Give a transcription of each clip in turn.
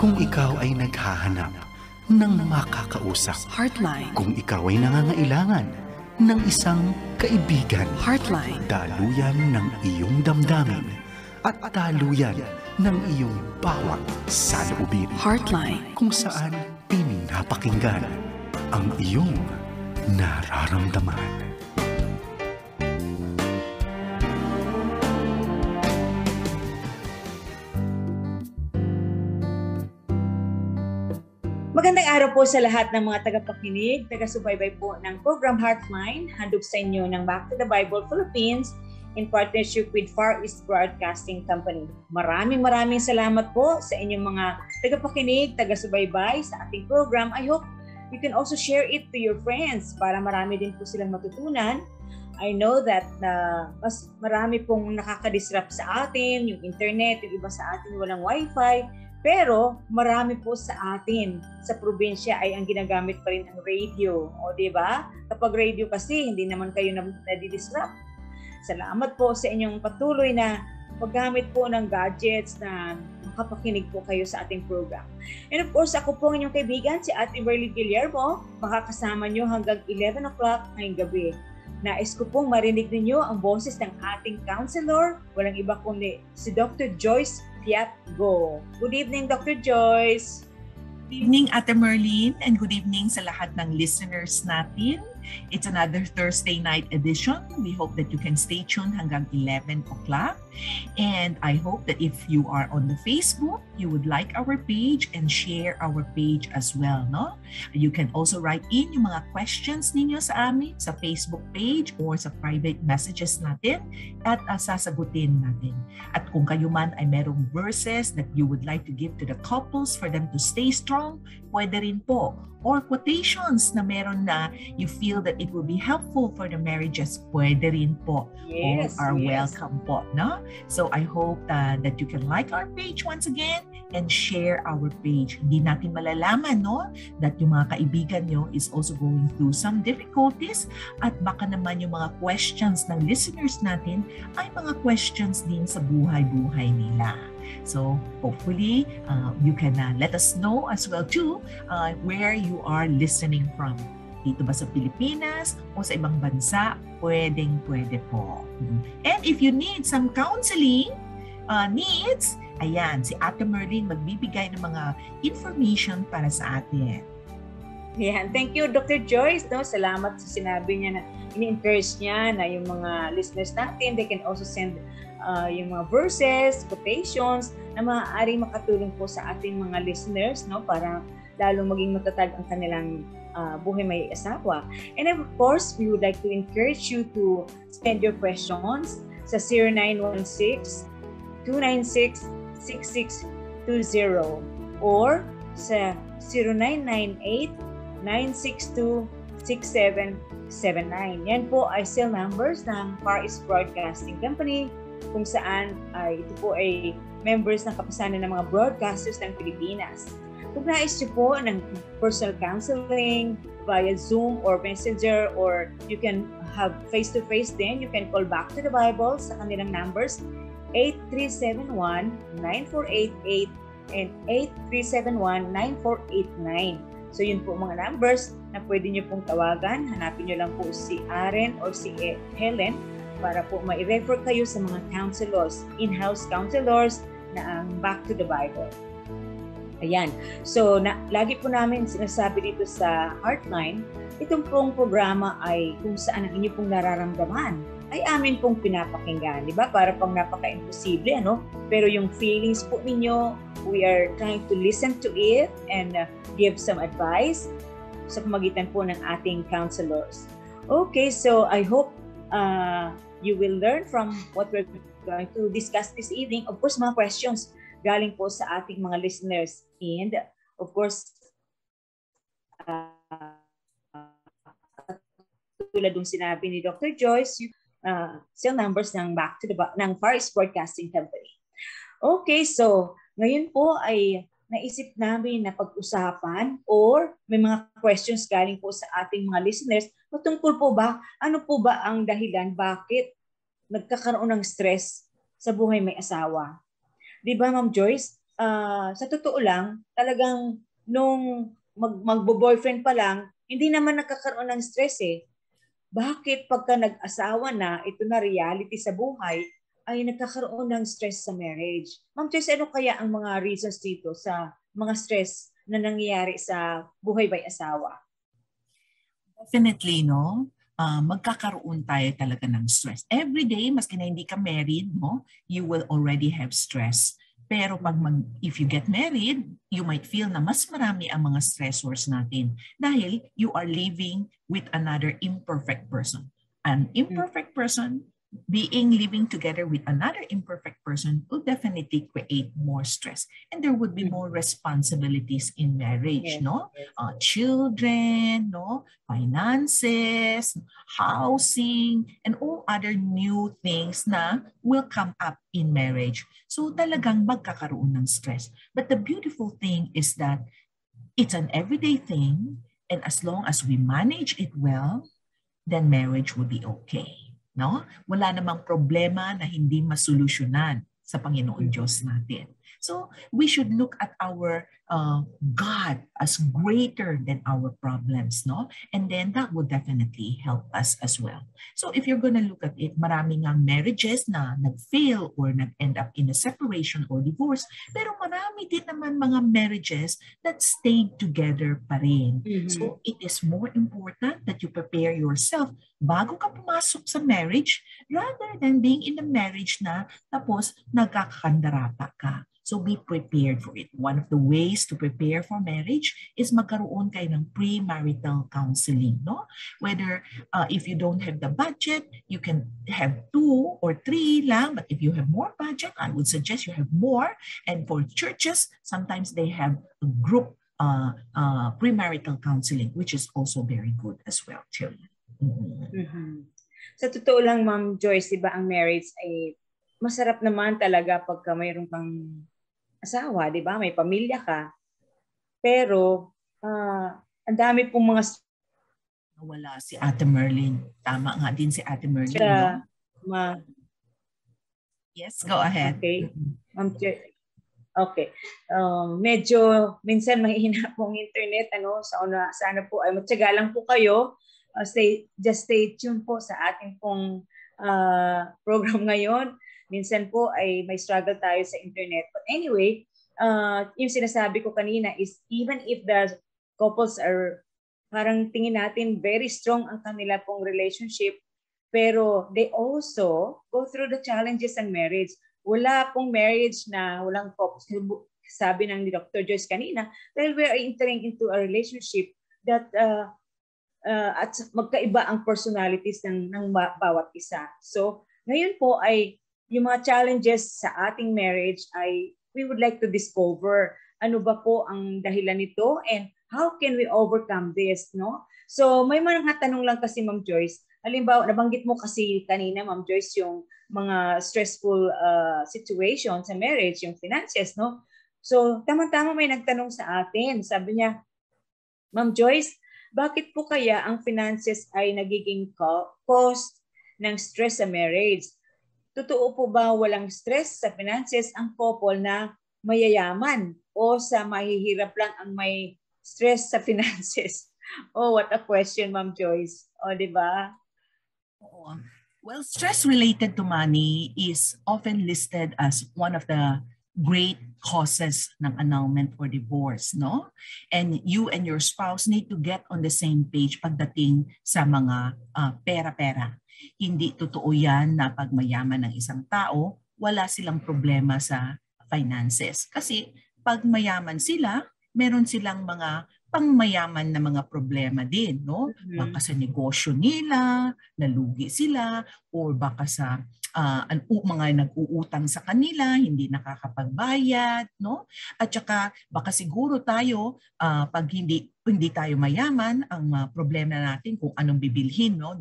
Kung ikaw ay naghahanap ng makakausap. Heartline. Kung ikaw ay nangangailangan ng isang kaibigan. Heartline. Daluyan ng iyong damdamin at daluyan ng iyong bawat saloobin. Heartline. Kung saan pinapakinggan ang iyong nararamdaman. Magandang araw po sa lahat ng mga tagapakinig, taga-subaybay po ng program Heartline, handog sa inyo ng Back to the Bible Philippines in partnership with Far East Broadcasting Company. Maraming salamat po sa inyong mga tagapakinig, taga-subaybay sa ating program. I hope you can also share it to your friends para marami din po silang matutunan. I know that mas marami pong nakaka-disrupt sa atin, yung internet, yung iba sa atin walang wifi. Pero marami po sa atin sa probinsya ay ang ginagamit pa rin ang radio. O diba? Kapag radio kasi, hindi naman kayo nadidisrupt. Salamat po sa inyong patuloy na paggamit po ng gadgets na makapakinig po kayo sa ating program. And of course, ako po ang inyong kaibigan, si Ate Merly Guillermo. Makakasama nyo hanggang 11 o'clock ngayong gabi. Nais ko pong marinig ninyo ang boses ng ating counselor. Walang iba kundi si Dr. Joyce Piatgo. Good evening, Dr. Joyce. Good evening, Ate Merlin, and good evening sa lahat ng listeners natin. It's another Thursday night edition. We hope that you can stay tuned hanggang 11 o'clock. And I hope that if you are on the Facebook, you would like our page and share our page as well, no? You can also write in yung mga questions ninyo sa amin sa Facebook page or sa private messages natin at sasagutin natin. At kung kayo man ay merong verses that you would like to give to the couples for them to stay strong, pwede rin po. Or quotations na meron na you feel that it will be helpful for the marriages, pwede rin po. Yes, All are yes. welcome po, no? So I hope that you can like our page once again and share our page. Hindi natin malalaman, no? That yung mga kaibigan nyo is also going through some difficulties at baka naman yung mga questions ng listeners natin ay mga questions din sa buhay-buhay nila. So hopefully you can let us know as well too where you are listening from. Dito ba sa Pilipinas o sa ibang bansa? Pwede po. And if you need some counseling needs, ayan, si Ate Merlin magbibigay ng mga information para sa atin. Yan. Thank you, Dr. Joyce. No? Salamat sa sinabi niya na ini-encourage niya na yung mga listeners natin, they can also send yung mga verses, quotations na maaaring makatulong po sa ating mga listeners, no, para lalong maging matatag ang kanilang buhay may asawa. And of course, we would like to encourage you to send your questions sa 0916-296-6620 or sa 0998-962-6779. Yan po ay cell numbers ng Far East Broadcasting Company, kung saan ito po ay members ng kapisanan ng mga broadcasters ng Pilipinas. Kung nais niyo po ng personal counseling via Zoom or Messenger, or you can have face-to-face din, you can call Back to the Bible sa kanilang numbers 8371-9488 and 8371-9489. So yun po mga numbers na pwede niyo pong tawagan. Hanapin niyo lang po si Aren or si Helen para po ma-refer kayo sa mga counselors, in-house counselors na ang Back to the Bible. Ayan. So, lagi po namin sinasabi dito sa Heartline, itong pong programa ay kung saan ang inyo pong nararamdaman ay amin pong pinapakinggan. Diba? Para pang napaka-imposible, ano? Pero yung feelings po ninyo, we are trying to listen to it and give some advice sa pamagitan po ng ating counselors. Okay, so I hope you will learn from what we're going to discuss this evening. Of course, mga questions galing po sa ating mga listeners. And of course, tulad ng sinabi ni Dr. Joyce, cell numbers ng ng Far East Broadcasting Company. Okay, so ngayon po ay naisip namin na pag-usapan or may mga questions galing po sa ating mga listeners patungkol po ba, ano po ba ang dahilan bakit nagkakaroon ng stress sa buhay may asawa? Di ba, Ma'am Joyce? sa totoo lang, talagang nung magbo-boyfriend pa lang, hindi naman nakakaroon ng stress eh. Bakit pagka nag-asawa na, ito na reality sa buhay, ay nagkakaroon ng stress sa marriage? Ma'am Joyce, ano kaya ang mga reasons dito sa mga stress na nangyayari sa buhay by asawa? Definitely, no? Magkakaroon tayo talaga ng stress. Every day, maski na hindi ka married, no, you will already have stress. Pero if you get married, you might feel na mas marami ang mga stressors natin dahil you are living with another imperfect person. An imperfect person living together with another imperfect person will definitely create more stress, and there would be more responsibilities in marriage. Yes. No, children, no, finances, housing, and all other new things na will come up in marriage. So talagang magkakaroon ng stress. But the beautiful thing is that it's an everyday thing, and as long as we manage it well, then marriage will be okay. No? Wala namang problema na hindi masolusyonan sa Panginoon Diyos natin. So we should look at our God as greater than our problems, no? And then that will definitely help us as well. So if you're gonna look at it, maraming ang marriages na nag-fail or nag-end up in a separation or divorce, pero marami din naman mga marriages that stayed together pa rin. So it is more important that you prepare yourself bago ka pumasok sa marriage rather than being in a marriage na tapos nagkakakandarapa ka. So be prepared for it. One of the ways to prepare for marriage is magkaroon kayo ng premarital counseling, no? Whether if you don't have the budget, you can have 2 or 3 lang. But if you have more budget, I would suggest you have more. And for churches, sometimes they have a group premarital counseling, which is also very good as well, children. Sa totoo lang, Ma'am Joyce, diba ang marriage ay masarap naman talaga pagka mayroon kang asawa, di ba? May pamilya ka. Pero, ang dami pong mga... Wala si Ate Merlin. Tama nga din si Ate Merlin, no? Yes, go ahead. Okay. Okay. Medyo, minsan mahihina pong internet, sana po ay matyaga lang po kayo. Just stay tuned po sa ating pong program ngayon. Minsan po ay may struggle tayo sa internet. But anyway, yung sinasabi ko kanina is even if the couples are parang tingin natin very strong ang kanila pong relationship, pero they also go through the challenges ng marriage. Wala pong marriage na walang couples. Sabi ng ni Dr. Joyce kanina, dahil we are entering into a relationship that at magkaiba ang personalities ng bawat isa. So, ngayon po ay yung mga challenges sa ating marriage ay we would like to discover ano ba po ang dahilan nito and how can we overcome this, no? So may mga tanong lang kasi, Ma'am Joyce. Halimbawa, nabanggit mo kasi kanina, Ma'am Joyce, yung mga stressful situation sa marriage, yung finances, no? So tama-tama may nagtanong sa atin. Sabi niya, Ma'am Joyce, bakit po kaya ang finances ay nagiging cause ng stress sa marriage? Totoo po ba walang stress sa finances ang couple na mayayaman o sa mahihirap lang ang may stress sa finances? Oh, what a question, Ma'am Joyce. O, di ba? Well, stress related to money is often listed as one of the great causes ng annulment or divorce, no? And you and your spouse need to get on the same page pagdating sa mga pera-pera. Hindi totoo yan na pag mayaman ng isang tao, wala silang problema sa finances. Kasi pag mayaman sila, meron silang mga pangmayaman na mga problema din, no? Baka sa negosyo nila, nalugi sila, or baka sa mga nag-uutang sa kanila, hindi nakakapagbayad, no? At saka baka siguro tayo pag hindi tayo mayaman, ang problema natin kung anong bibilhin, no?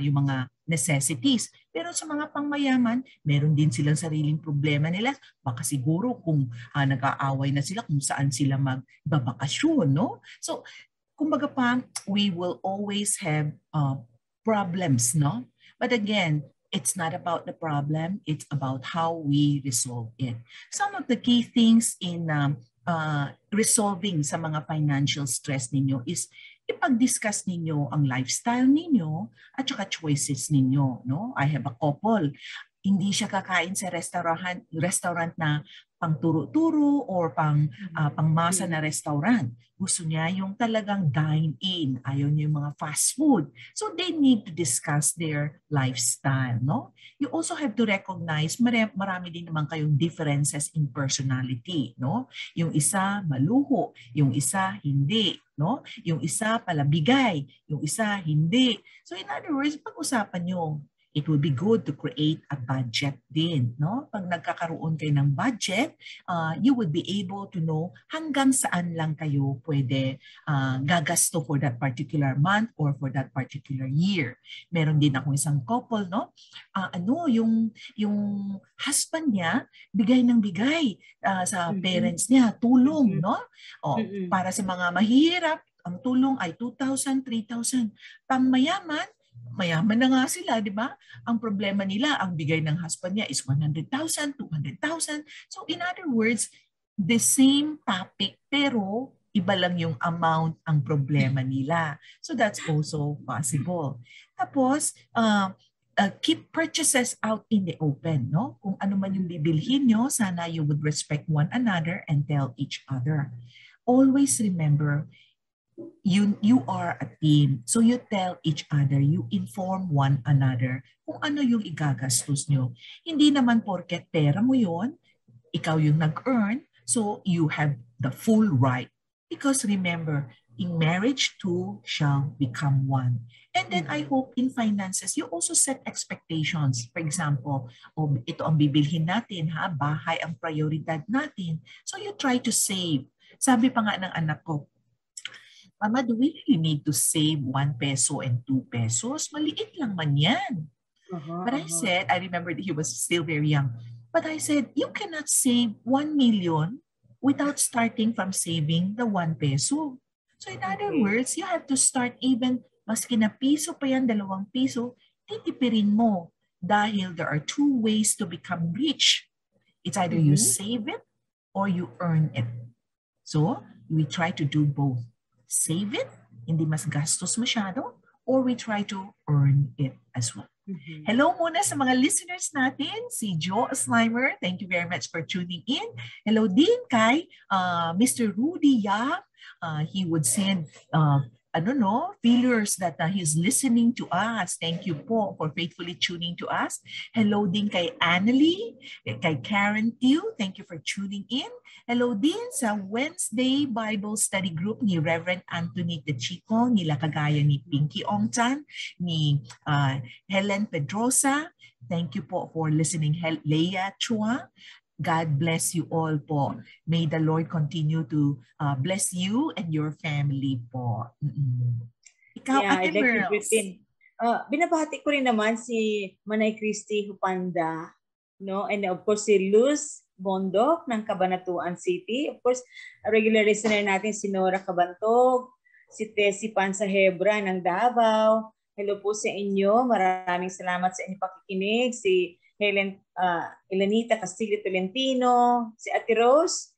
Yung mga necessities. Pero sa mga pangmayaman, meron din silang sariling problema nila. Baka siguro kung nag-aaway na sila kung saan sila magbabakasyon, no? So, kumbaga pa, we will always have problems, no? But again, It's not about the problem, it's about how we resolve it. Some of the key things in resolving sa mga financial stress ninyo is ipag-discuss ninyo ang lifestyle ninyo at saka choices ninyo. No? I have a couple. Hindi siya kakain sa restaurant na pang turo-turo or pangmasa na restaurant. Gusto niya yung talagang dine-in. Ayaw niya yung mga fast food. So they need to discuss their lifestyle. No? You also have to recognize marami din naman kayong differences in personality. No? Yung isa maluho, yung isa hindi. No? Yung isa palabigay, yung isa hindi. So in other words, pag-usapan nyo, it will be good to create a budget din. No? Pag nagkakaroon kayo ng budget, you would be able to know hanggang saan lang kayo pwede gagasto for that particular month or for that particular year. Meron din akong isang couple, no? Yung husband niya, bigay ng bigay sa parents niya, tulong, no? Para sa mga mahihirap, ang tulong ay 2,000, 3,000. Pang mayaman na nga sila, di ba? Ang problema nila, ang bigay ng husband niya is 100,000, 200,000. So in other words, the same topic pero iba lang yung amount ang problema nila. So that's also possible. Tapos, keep purchases out in the open. No? Kung ano man yung bibilhin nyo, sana you would respect one another and tell each other. Always remember, you are a team. So you tell each other, you inform one another kung ano yung igagastos nyo. Hindi naman porket pera mo yon, ikaw yung nag-earn, so you have the full right. Because remember, in marriage, two shall become one. And then I hope in finances, you also set expectations. For example, ito ang bibilhin natin, bahay ang prioridad natin. So you try to save. Sabi pa nga ng anak ko, Mama, do we really need to save 1 peso and 2 pesos? Maliit lang man yan. But I said, I remember he was still very young. But I said, you cannot save 1 million without starting from saving the 1 peso. So in other words, you have to start even, maski na piso pa yan, 2 piso, titipirin mo. Dahil there are 2 ways to become rich. It's either you save it or you earn it. So we try to do both. Save it, hindi mas gastos masyado, or we try to earn it as well. Hello muna sa mga listeners natin, si Joe Slimer. Thank you very much for tuning in. Hello din kay Mr. Rudy Yap. He would send feelers that he's listening to us. Thank you po for faithfully tuning to us. Hello din kay Annalie, kay Karen Tew. Thank you for tuning in. Hello din sa Wednesday Bible Study Group ni Reverend Anthony Techico, nila kagaya ni Pinky Ongtan, ni Helen Pedrosa. Thank you po for listening, Leia Chua. God bless you all po. May the Lord continue to bless you and your family po. Ikaw, Ate Merles. Binabati ko rin naman si Manay Christy Hupanda, no? And of course si Luz Bondok ng Cabanatuan City. Of course, regular listener natin si Nora Cabantog, si Tessie Pansahebra ng Davao. Hello po sa inyo. Maraming salamat sa inyong pakikinig. Si Elenita Castillo Tolentino, si Ate Rose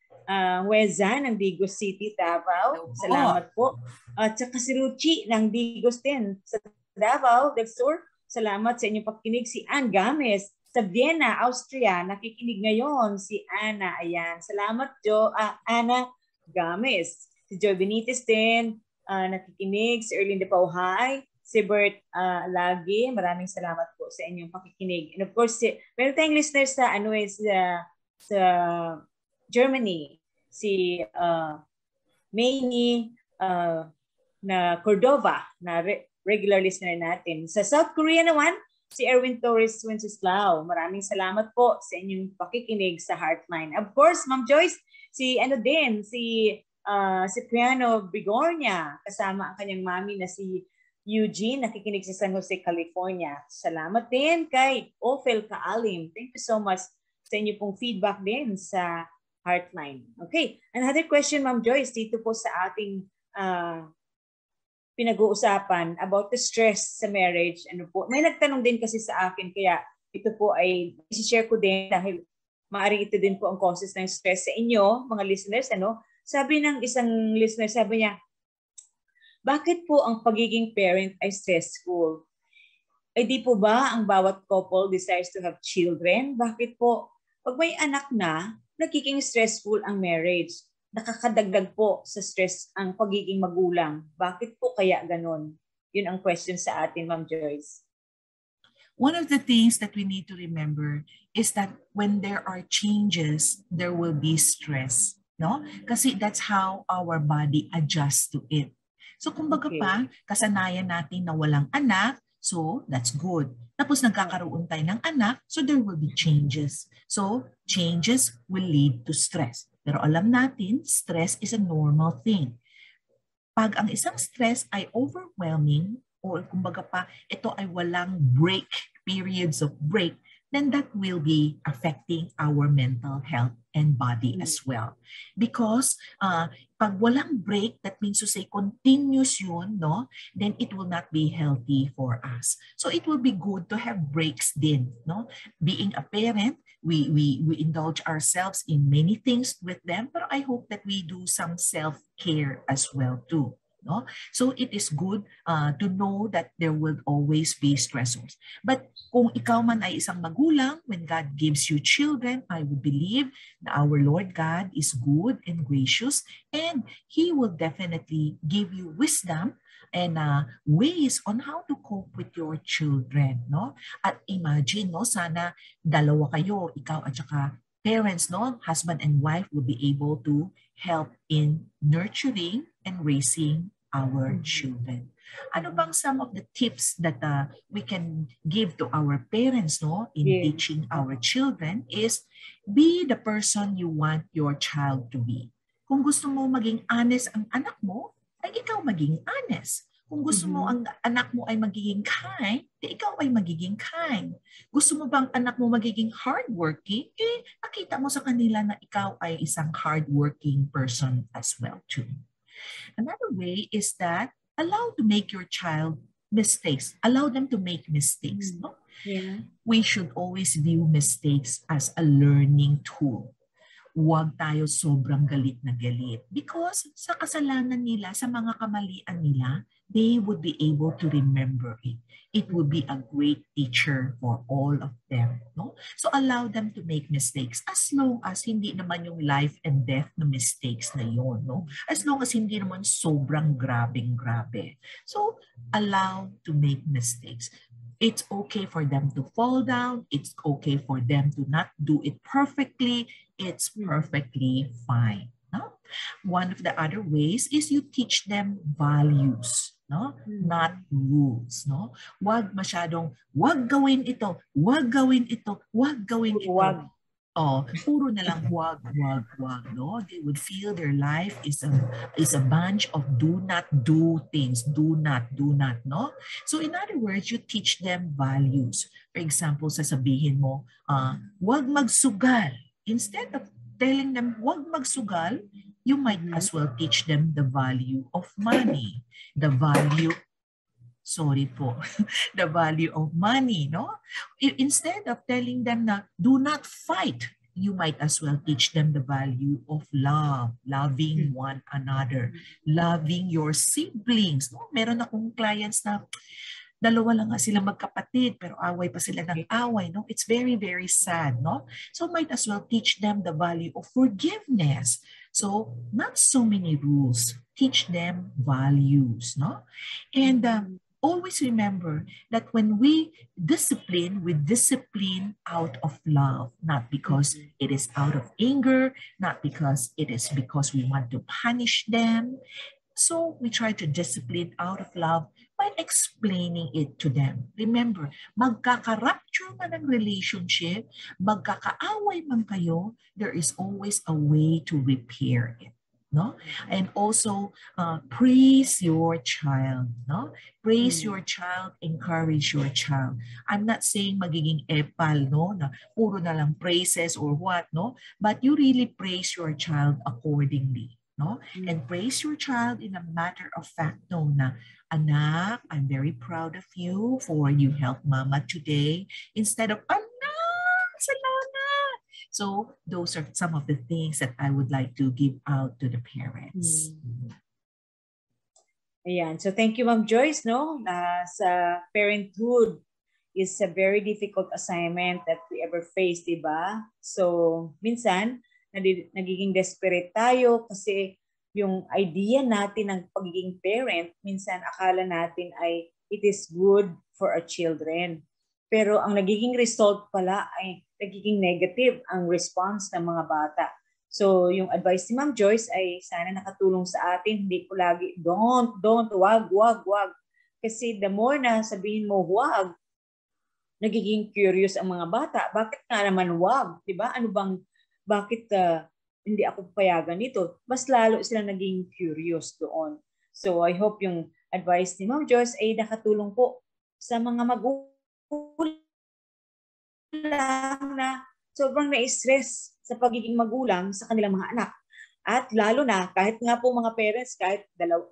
Hueza ng Digos City, Davao. Salamat po. At saka si Ruchi ng Digos din sa Davao del Sur. Salamat sa inyong pakikinig. Si Ann Games sa Vienna, Austria. Nakikinig ngayon si Ana. Ayan. Salamat, Ana Games. Si Joy Benitez din. Nakikinig. Si Erlyn de Pauhay. Si Bert Lagi. Maraming salamat po sa inyong pakikinig. And of course, meron tayong listeners sa, sa Germany. Si Maini na Cordova na regular listener natin. Sa South Korea naman, si Erwin Torres Wenceslao. Maraming salamat po sa inyong pakikinig sa Heartline. Of course, Ma'am Joyce, si Cipriano Bigornia, kasama ang kanyang mami na si Eugene, nakikinig sa San Jose, California. Salamat din kay Ophel Kaalim. Thank you so much sa inyo pong feedback din sa Heartline. Okay, another question, Ma'am Joyce, dito po sa ating pinag-uusapan about the stress sa marriage. Ano po? May nagtanong din kasi sa akin, kaya ito po ay i-share ko din dahil maaari ito din po ang causes ng stress sa inyo, mga listeners. Ano? Sabi ng isang listener, sabi niya, bakit po ang pagiging parent ay stressful? Ay di po ba ang bawat couple desires to have children? Bakit po pag may anak na, nagiging stressful ang marriage? Nakakadagdag po sa stress ang pagiging magulang. Bakit po kaya ganon? Yun ang question sa atin, Ma'am Joyce. One of the things that we need to remember is that when there are changes, there will be stress. No? Kasi that's how our body adjusts to it. So kumbaga pa, kasanayan natin na walang anak, so that's good. Tapos nagkakaroon tayo ng anak, so there will be changes. So changes will lead to stress. Pero alam natin, stress is a normal thing. Pag ang isang stress ay overwhelming, o kumbaga pa, ito ay walang break, periods of break, then that will be affecting our mental health and body as well. Because pag walang break, that means to say continuous yun, no? Then it will not be healthy for us. So it will be good to have breaks din, no? Being a parent, we indulge ourselves in many things with them, but I hope that we do some self-care as well too. No? So it is good to know that there will always be stressors. But kung ikaw man ay isang magulang, when God gives you children, I would believe that our Lord God is good and gracious, and He will definitely give you wisdom and ways on how to cope with your children. No? At imagine, no, sana dalawa kayo, ikaw at saka parents, no, husband and wife will be able to help in nurturing and raising our children. Ano bang some of the tips that we can give to our parents, no, in teaching our children is be the person you want your child to be. Kung gusto mo maging honest ang anak mo, ay ikaw maging honest. Kung gusto mo ang anak mo ay magiging kind, ikaw ay magiging kind. Gusto mo bang anak mo magiging hardworking? Nakita mo sa kanila na ikaw ay isang hardworking person as well too. Another way is that allow to make your child mistakes. Allow them to make mistakes. No? Yeah. We should always view mistakes as a learning tool. Huwag tayo sobrang galit na galit. Because sa kasalanan nila, sa mga kamalian nila, they would be able to remember it. It would be a great teacher for all of them. No? So allow them to make mistakes as long as hindi naman yung life and death na mistakes na yun. No? As long as hindi naman sobrang grabe. So allow to make mistakes. It's okay for them to fall down. It's okay for them to not do it perfectly. It's perfectly fine. No? One of the other ways is you teach them values. No? Not rules. No? Wag masyadong, wag gawin ito, wag gawin ito, wag gawin ito. Wag. Oh, puro na lang wag. No? They would feel their life is a bunch of do not do things. Do not. No? So in other words, you teach them values. For example, sasabihin mo, wag magsugal. Instead of telling them wag magsugal, you might as well teach them the value of money, the value of money, no? Instead of telling them na do not fight, you might as well teach them the value of love, loving one another, loving your siblings. No? Meron akong clients na dalawa lang nga sila magkapatid pero away pa sila ng away, no? It's very, very sad, no? So might as well teach them the value of forgiveness. So not so many rules. Teach them values, no? And always remember that when we discipline out of love, not because it is out of anger, not because it is because we want to punish them. So we try to discipline out of love by explaining it to them. Remember, magkaka-rupture man ang relationship, magkakaaway man kayo, there is always a way to repair it. No? And also, praise your child. No? Praise your child, encourage your child. I'm not saying magiging epal, no? Na puro na lang praises or what, no? But you really praise your child accordingly. no? And praise your child in a matter of fact tone na, anak, I'm very proud of you for you helped mama today, instead of, anak, salamat. So those are some of the things that I would like to give out to the parents. Ayan. So thank you, Ma'am Joyce, no? Sa parenthood is a very difficult assignment that we ever face, di ba? So minsan, nagiging desperate tayo kasi yung idea natin ng pagiging parent, minsan akala natin ay it is good for our children. Pero ang nagiging result pala ay nagiging negative ang response ng mga bata. So yung advice ni Ma'am Joyce ay sana nakatulong sa atin. Hindi ko lagi, don't, wag. Kasi the more na sabihin mo wag, nagiging curious ang mga bata. Bakit nga naman wag? Diba? Bakit hindi ako payagan nito? Mas lalo sila naging curious doon. So I hope yung advice ni Ma'am Joyce ay nakatulong po sa mga magulang na sobrang na-stress sa pagiging magulang sa kanilang mga anak. At lalo na, kahit nga po mga parents, kahit dalawa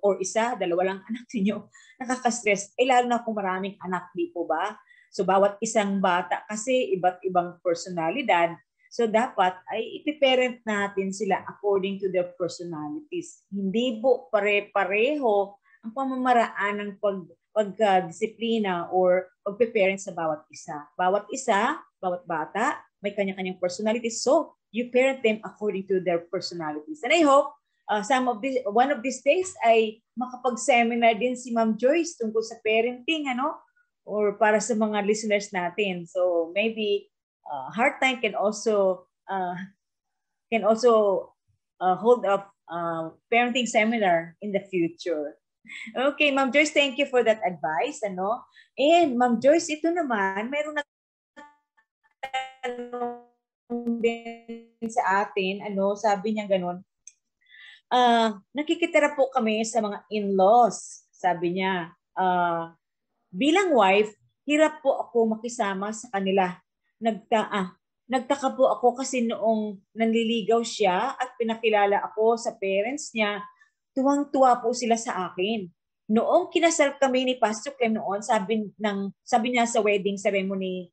lang anak ninyo, nakaka-stress. Lalo na kung maraming anak, di po ba? So bawat isang bata kasi iba't ibang personalidad. So dapat ay ipiparent natin sila according to their personalities. Hindi po pare-pareho ang pamamaraan ng pagdisiplina or pagpiparent sa bawat isa. Bawat bata, may kanya-kanyang personalities. So you parent them according to their personalities. And I hope one of these days ay makapag-seminar din si Ma'am Joyce tungkol sa parenting, or para sa mga listeners natin. So maybe Heartline can also hold up parenting seminar in the future. Okay, Ma'am Joyce, thank you for that advice. And Ma'am Joyce, ito naman, mayroon na din sa atin, sabi niya ganun, nakikitira po kami sa mga in-laws, sabi niya. Bilang wife, hirap po ako makisama sa kanila. Nagtaka po ako kasi noong nanliligaw siya at pinakilala ako sa parents niya, tuwang-tuwa po sila sa akin. Noong kinasal kami ni Pastor Clem noon, sabi niya sa wedding ceremony,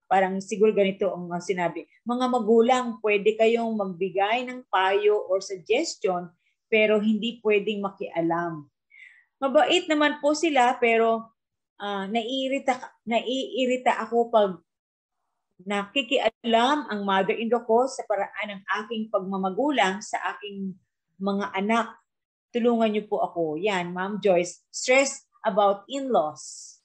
parang siguro ganito ang sinabi, mga magulang, pwede kayong magbigay ng payo or suggestion, pero hindi pwedeng makialam. Mabait naman po sila, pero naiirita ako pag nakikialam ang mother-in-law ko sa paraan ng aking pagmamagulang sa aking mga anak. Tulungan niyo po ako. Yan, Ma'am Joyce. Stress about in-laws.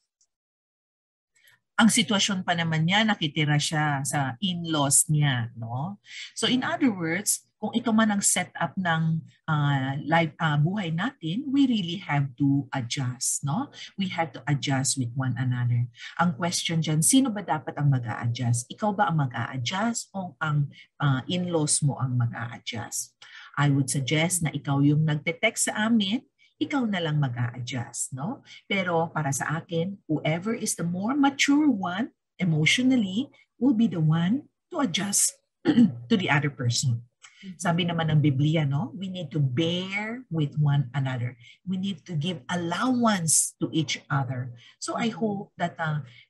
Ang sitwasyon pa naman niya, nakitira siya sa in-laws niya, no? So in other words, kung ito man ang setup ng buhay natin, we really have to adjust, no? We have to adjust with one another. Ang question dyan, sino ba dapat ang mag-a-adjust? Ikaw ba ang mag-a-adjust o ang in-laws mo ang mag-a-adjust? I would suggest na ikaw yung nagte-text sa amin, ikaw na lang mag-a-adjust, no? Pero para sa akin, whoever is the more mature one emotionally will be the one to adjust to the other person. Sabi naman ng Biblia, no? We need to bear with one another. We need to give allowance to each other. So I hope that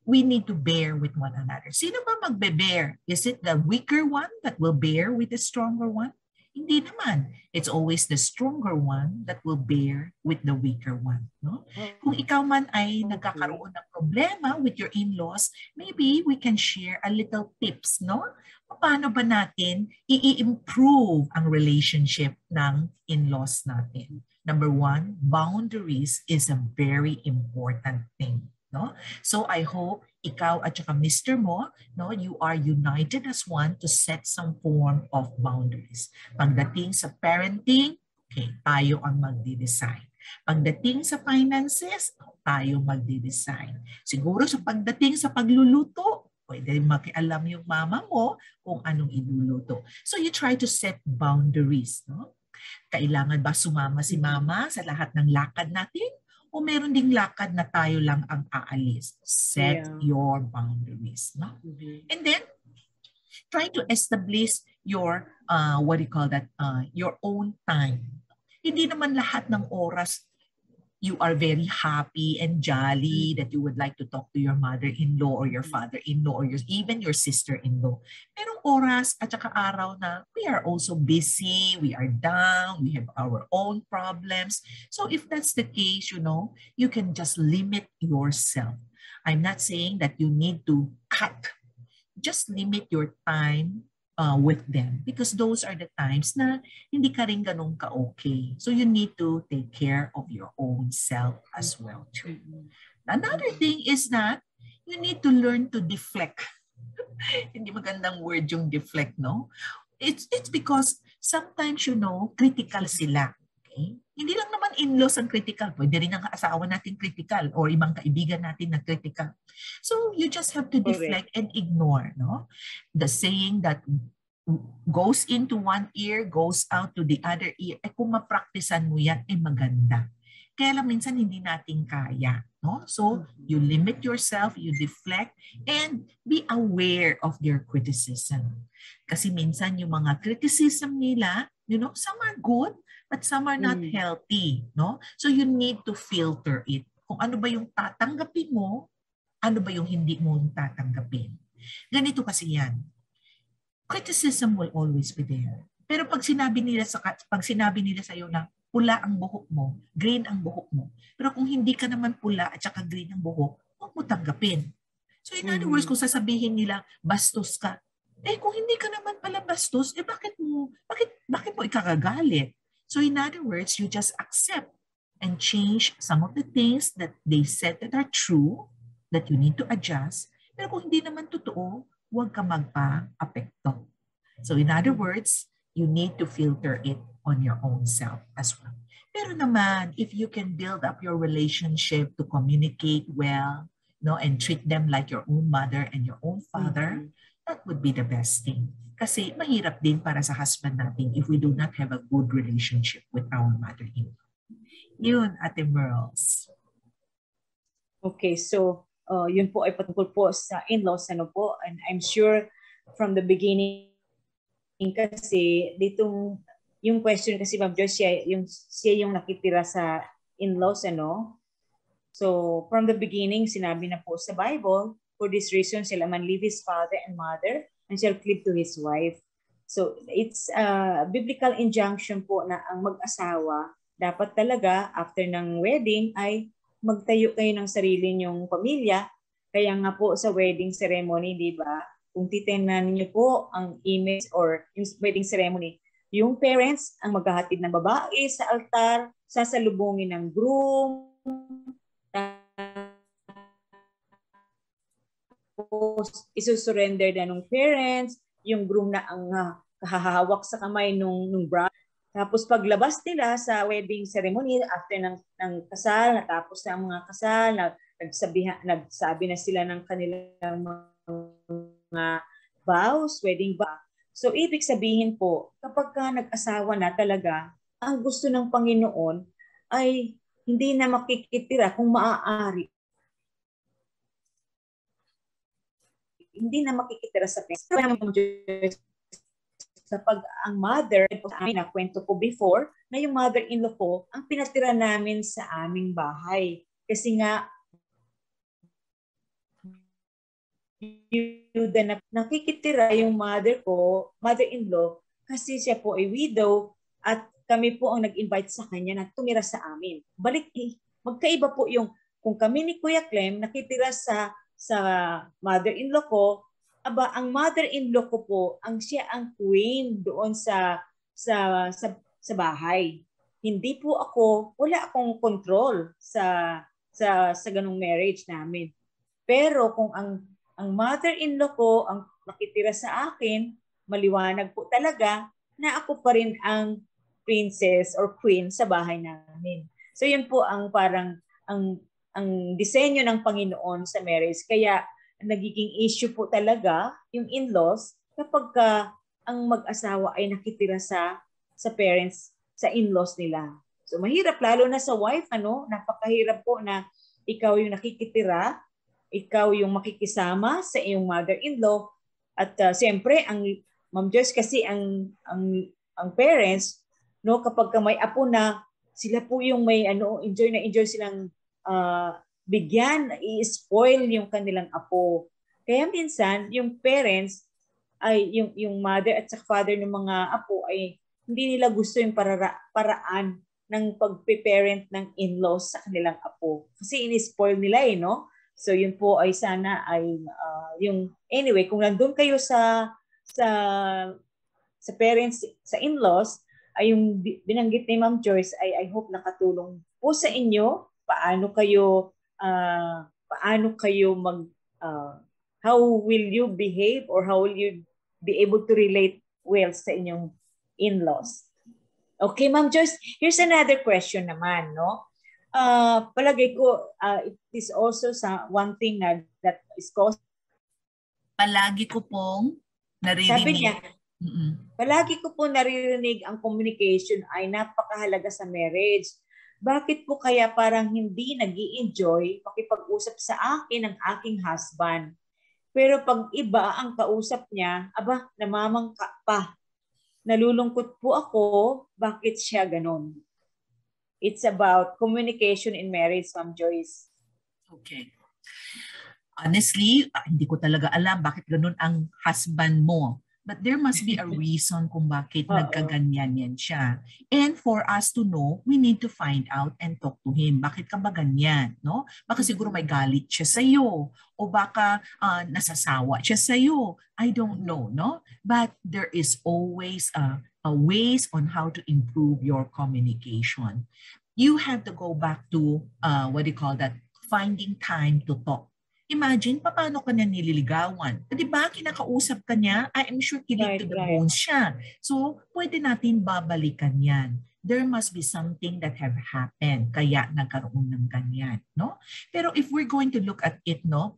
we need to bear with one another. Sino ba magbe-bear? Is it the weaker one that will bear with the stronger one? Hindi naman. It's always the stronger one that will bear with the weaker one. No? Kung ikaw man ay nagkakaroon ng problema with your in-laws, maybe we can share a little tips, no? Paano ba natin i-improve ang relationship ng in-laws natin? Number one, boundaries is a very important thing. No? So I hope ikaw at saka Mr. mo, no, you are united as one to set some form of boundaries. Pagdating sa parenting, okay, tayo ang magde-design. Pagdating sa finances, tayo magde-design. Siguro sa pagdating sa pagluluto, pwede makialam yung mama mo kung anong iluluto. So you try to set boundaries. No? Kailangan ba sumama si mama sa lahat ng lakad natin? O meron ding lakad na tayo lang ang aalis? Set your boundaries. No? And then, try to establish your, your own time. Hindi naman lahat ng oras you are very happy and jolly that you would like to talk to your mother-in-law or your father-in-law or even your sister-in-law. Merong oras at saka araw na we are also busy, we are down, we have our own problems. So if that's the case, you can just limit yourself. I'm not saying that you need to cut. Just limit your time with them because those are the times na hindi ka rin ganun ka-okay. So you need to take care of your own self as well too. Another thing is that you need to learn to deflect. Hindi magandang word yung deflect, no? It's because sometimes, critical sila. Okay? Hindi lang naman in-laws ang critical. Pwede rin ang asawa natin critical or ibang kaibigan natin na critical. So you just have to deflect and ignore, no? The saying that goes into one ear, goes out to the other ear. Kung mapraktisan mo yan, maganda. Kaya lang minsan hindi natin kaya, no? So you limit yourself, you deflect, and be aware of their criticism. Kasi minsan yung mga criticism nila, some are good, but some are not healthy, no? So you need to filter it. Kung ano ba yung tatanggapin mo, ano ba yung hindi mo tatanggapin. Ganito kasi yan. Criticism will always be there. Pero pag sinabi nila sa iyo na pula ang buhok mo, green ang buhok mo. Pero kung hindi ka naman pula at saka green ang buhok, huwag mo tanggapin. So in other words, kung sasabihin nila bastos ka, kung hindi ka naman pala bastos, bakit mo ikakagalit? So in other words, you just accept and change some of the things that they said that are true, that you need to adjust. Pero kung hindi naman totoo, huwag ka magpa-apekto. So in other words, you need to filter it on your own self as well. Pero naman, if you can build up your relationship to communicate well, and treat them like your own mother and your own father, that would be the best thing. Kasi mahirap din para sa husband natin if we do not have a good relationship with our mother-in-law. Yun, Ate Merles. Okay, so yun po ay patungkol po sa in-laws, po, and I'm sure from the beginning kasi ditong yung question kasi Ma'am Joyce, siya yung nakitira sa in-laws, So from the beginning, sinabi na po sa Bible, for this reason, shall a man leave his father and mother and shall cleave to his wife. So it's a biblical injunction po na ang mag-asawa dapat talaga after ng wedding ay magtayo kayo ng sarili niyong pamilya. Kaya nga po sa wedding ceremony, di ba? Kung titingnan niyo po ang image or wedding ceremony, yung parents ang maghahatid ng babae sa altar, sasalubungin ng groom, tapos isusurrender na ng parents, yung groom na ang hahawak sa kamay nung bride. Tapos paglabas nila sa wedding ceremony after ng kasal, natapos na ang mga kasal, nagsabi na sila ng kanilang mga vows, wedding vows. So ibig sabihin po, kapag ka nag-asawa na talaga, ang gusto ng Panginoon ay hindi na makikitira kung maaari. Hindi na makikitira sa pesa. Kapag ang mother, na kwento ko before, na yung mother-in-law ko, ang pinatira namin sa aming bahay. Kasi nga, na nakikitira yung mother-in-law, kasi siya po ay widow, at kami po ang nag-invite sa kanya na tumira sa amin. Magkaiba po yung, kung kami ni Kuya Clem nakitira sa mother-in-law ko, ang mother-in-law ko po, siya ang queen doon sa bahay. Hindi po wala akong control sa ganung marriage namin. Pero kung ang mother-in-law ko ang nakitira sa akin, maliwanag po talaga na ako pa rin ang princess or queen sa bahay namin. So yun po ang parang ang disenyo ng Panginoon sa marriage. Kaya nagiging issue po talaga yung in-laws kapag ang mag-asawa ay nakitira sa parents, sa in-laws nila. So mahirap lalo na sa wife, napakahirap po na ikaw yung nakikitira, ikaw yung makikisama sa iyong mother-in-law at siyempre ang Ma'am Joyce kasi ang parents no, kapag ka may apo na, sila po yung may enjoy na enjoy silang bigyan, i-spoil yung kanilang apo. Kaya minsan, yung parents, ay yung mother at saka father ng mga apo ay hindi nila gusto yung paraan ng pagpe-parent ng in-laws sa kanilang apo. Kasi in-spoil nila no? So yun po ay sana ay anyway, kung nandun kayo sa parents, sa in-laws, ay yung binanggit ni Ma'am Joyce ay I hope nakatulong po sa inyo paano kayo how will you behave or how will you be able to relate well sa inyong in-laws. Okay, Ma'am Joyce, here's another question naman, no? Palagay ko, it is also one thing that is caused. Palagi ko pong naririnig. Sabi niya, palagi ko po naririnig ang communication ay napakahalaga sa marriage. Bakit po kaya parang hindi nag-i-enjoy makipag-usap sa akin ng aking husband? Pero pag iba ang kausap niya, namamangka pa. Nalulungkot po ako, bakit siya ganon? It's about communication in marriage, Ma'am Joyce. Okay. Honestly, hindi ko talaga alam bakit ganon ang husband mo. But there must be a reason kung bakit nagkaganyan yan siya. And for us to know, we need to find out and talk to him. Bakit ka ba ganyan? No? Baka siguro may galit siya sa'yo. O baka nasasawa siya sa'yo. I don't know. No? But there is always a ways on how to improve your communication. You have to go back to, finding time to talk. Imagine, paano ka niya nililigawan? Di ba, kinakausap ka niya, I'm sure kilig to the bones siya. So, pwede natin babalikan yan. There must be something that have happened, kaya nagkaroon ng ganyan, no? Pero if we're going to look at it, no,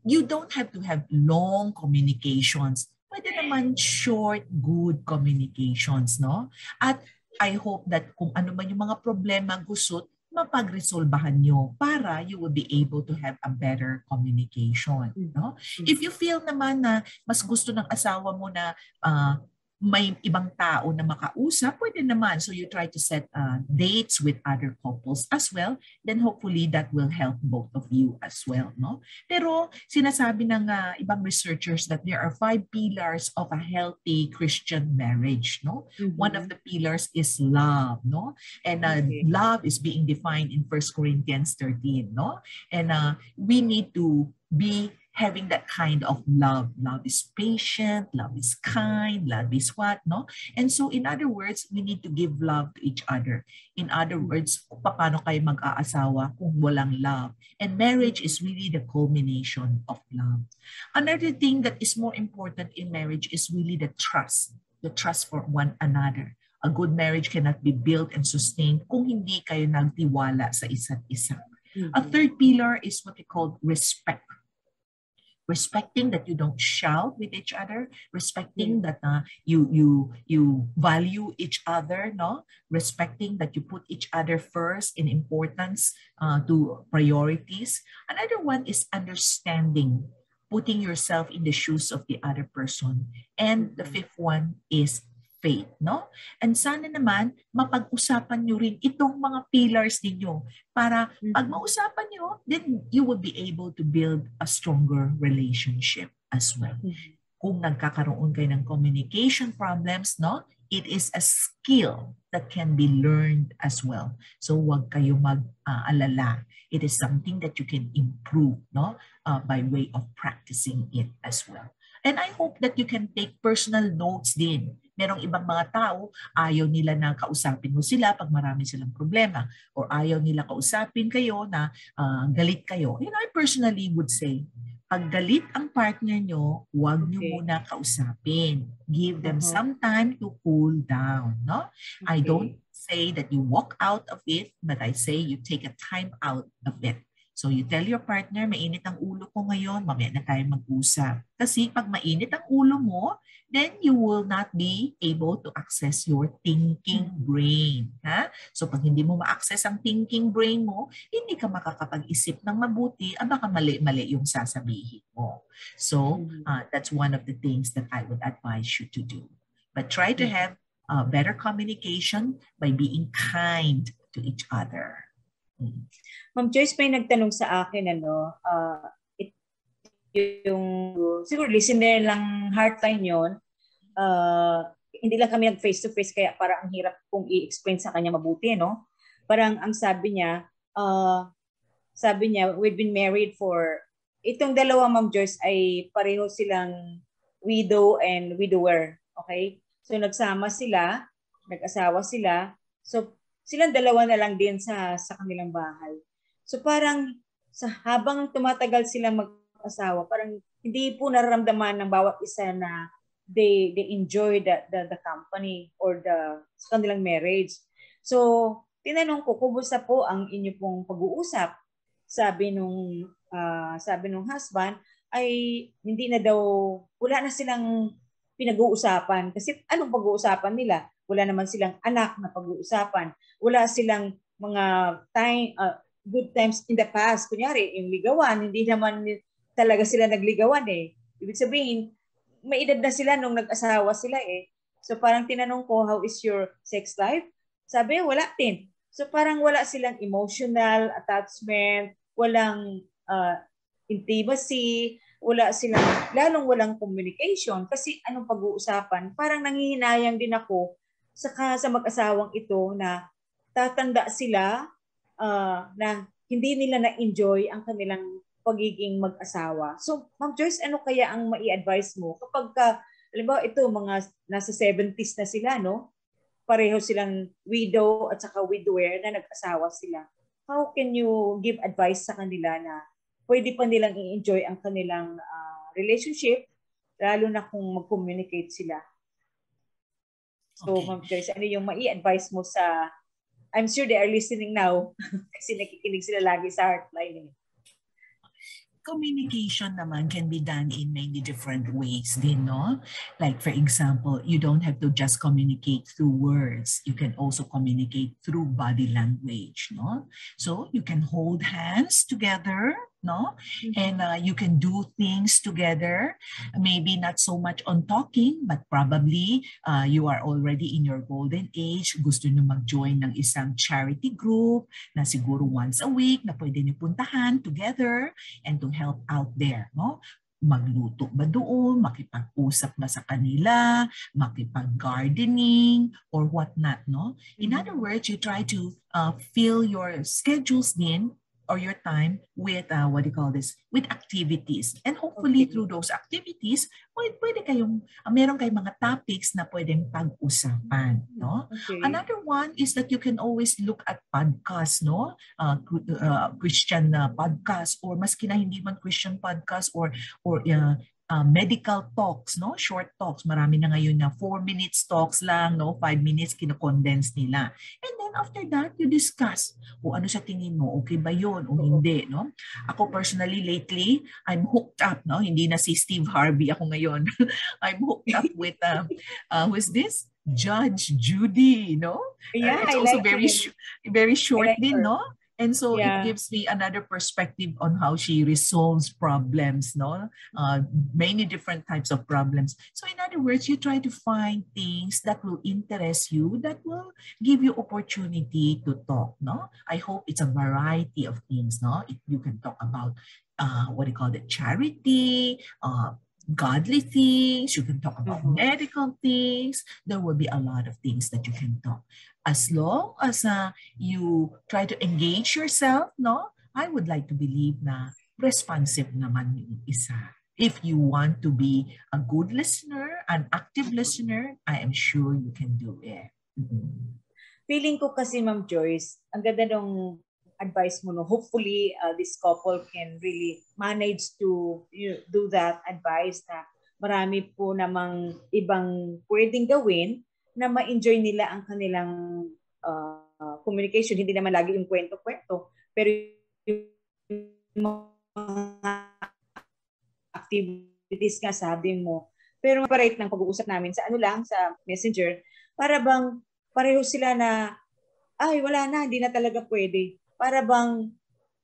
you don't have to have long communications. Pwede naman short, good communications, no? At I hope that kung ano man yung mga problema, gusot, mapag-resolbahan nyo para you will be able to have a better communication. No? If you feel naman na mas gusto ng asawa mo na may ibang tao na makausap, pwede naman. So you try to set dates with other couples as well. Then hopefully that will help both of you as well. No? Pero sinasabi ng ibang researchers that there are 5 pillars of a healthy Christian marriage. No? One of the pillars is love. No? And love is being defined in 1 Corinthians 13. No? And we need to be having that kind of love. Love is patient, love is kind, love is what, no? And so in other words, we need to give love to each other. In other words, paano kayo mag-aasawa kung walang love? And marriage is really the culmination of love. Another thing that is more important in marriage is really the trust for one another. A good marriage cannot be built and sustained kung hindi kayo nagtiwala sa isa't isa. A third pillar is what we call respect. Respecting that you don't shout with each other, respecting that you value each other, no? Respecting that you put each other first in importance to priorities. Another one is understanding, putting yourself in the shoes of the other person. And the fifth one is faith, no? And sana naman mapag-usapan nyo rin itong mga pillars ninyo para pag mausapan nyo, then you will be able to build a stronger relationship as well. Kung nagkakaroon kayo ng communication problems, no? It is a skill that can be learned as well. So wag kayo mag-alala. It is something that you can improve, no? By way of practicing it as well. And I hope that you can take personal notes din. Merong ibang mga tao, ayaw nila na kausapin mo sila pag marami silang problema. Or ayaw nila kausapin kayo na galit kayo. You know, I personally would say, pag galit ang partner nyo, huwag nyo muna kausapin. Give them some time to cool down. No? I don't say that you walk out of it, but I say you take a time out of it. So you tell your partner, mainit ang ulo ko ngayon, mamaya na tayo mag-usap. Kasi pag mainit ang ulo mo, then you will not be able to access your thinking brain. Ha? So pag hindi mo ma-access ang thinking brain mo, hindi ka makakapag-isip ng mabuti, baka mali-mali yung sasabihin mo. So that's one of the things that I would advise you to do. But try to have better communication by being kind to each other. Ma'am Joyce, may nagtanong sa akin, yung siguro listener lang Heartline yun. Hindi lang kami nag face-to-face kaya parang ang hirap kong i-explain sa kanya mabuti, no? Parang ang sabi niya, we've been married for, itong dalawa Ma'am Joyce ay pareho silang widow and widower. Okay? So nagsama sila, nag-asawa sila. So silang dalawa na lang din sa kanilang bahay. So parang habang tumatagal silang mag-asawa, parang hindi po nararamdaman ng bawat isa na they enjoy the company or sa kanilang marriage. So tinanong ko, kumusta po ang inyo pong pag-uusap? Sabi nung husband ay hindi na daw, wala na silang pinag-uusapan. Kasi anong pag-uusapan nila? Wala naman silang anak na pag-uusapan. Wala silang mga good times in the past. Kunyari, yung ligawan, hindi naman talaga sila nagligawan eh. Ibig sabihin, may edad na sila nung nag-asawa sila eh. So parang tinanong ko, how is your sex life? Sabi, wala din. So parang wala silang emotional attachment, walang intimacy, lalong walang communication. Kasi anong pag-uusapan? Parang nanghihinayang din ako sa mag-asawang ito na tatanda sila na hindi nila na-enjoy ang kanilang pagiging mag-asawa. So, Ma'am Joyce, ano kaya ang mai-advise mo kapag halimbawa ito, mga nasa 70s na sila, no? Pareho silang widow at saka widower na nag-asawa sila. How can you give advice sa kanila na pwede pa nilang i-enjoy ang kanilang relationship, lalo na kung mag-communicate sila? So, okay. Ma'am Joyce, ano yung mai-advise mo sa, I'm sure they are listening now kasi nakikinig sila lagi sa Heartline. Communication naman can be done in many different ways din, no? Like for example, you don't have to just communicate through words. You can also communicate through body language, no? So you can hold hands together, no? And you can do things together. Maybe not so much on talking, but probably you are already in your golden age. Gusto nyo mag-join ng isang charity group na siguro once a week na pwede nyo puntahan together and to help out there, no? Magluto ba doon, makipag-usap ba sa kanila, makipag-gardening, or whatnot, no? In other words, you try to fill your schedules din or your time with with activities. And hopefully through those activities, pwede kayong, meron kayong mga topics na pwedeng pag-usapan, no? Okay. Another one is that you can always look at podcasts, no? Christian podcast, or maski na hindi man Christian podcast, or medical talks, no? Short talks. Marami na ngayon na 4 minutes talks lang, no? 5 minutes kino-condense nila. And then after that, you discuss. O ano sa tingin mo? Okay ba yun o hindi, no? Ako personally, lately, I'm hooked up, no? Hindi na si Steve Harvey ako ngayon. I'm hooked up with, who's this? Judge Judy, no? Yeah, it's also very short din, no? And so it gives me another perspective on how she resolves problems, no? Many different types of problems. So in other words, you try to find things that will interest you, that will give you opportunity to talk, no? I hope it's a variety of things, no? You can talk about charity, godly things, you can talk about medical things. There will be a lot of things that you can talk. As long as you try to engage yourself, no? I would like to believe na responsive naman yung isa. If you want to be a good listener, an active listener, I am sure you can do it. Feeling ko kasi, Ma'am Joyce, ang ganda ng advice mo, no? Hopefully, this couple can really manage to do that advice na marami po namang ibang pwedeng gawin na ma-enjoy nila ang kanilang communication. Hindi naman lagi yung kwento-kwento, pero yung mga activities nga sabi mo. Pero maparate ng pag-uusap namin sa sa Messenger, para bang pareho sila na, ay wala na, hindi na talaga pwede. Para bang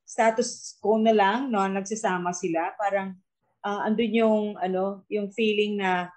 status quo na lang, no, nagsasama sila. Parang andun yung feeling na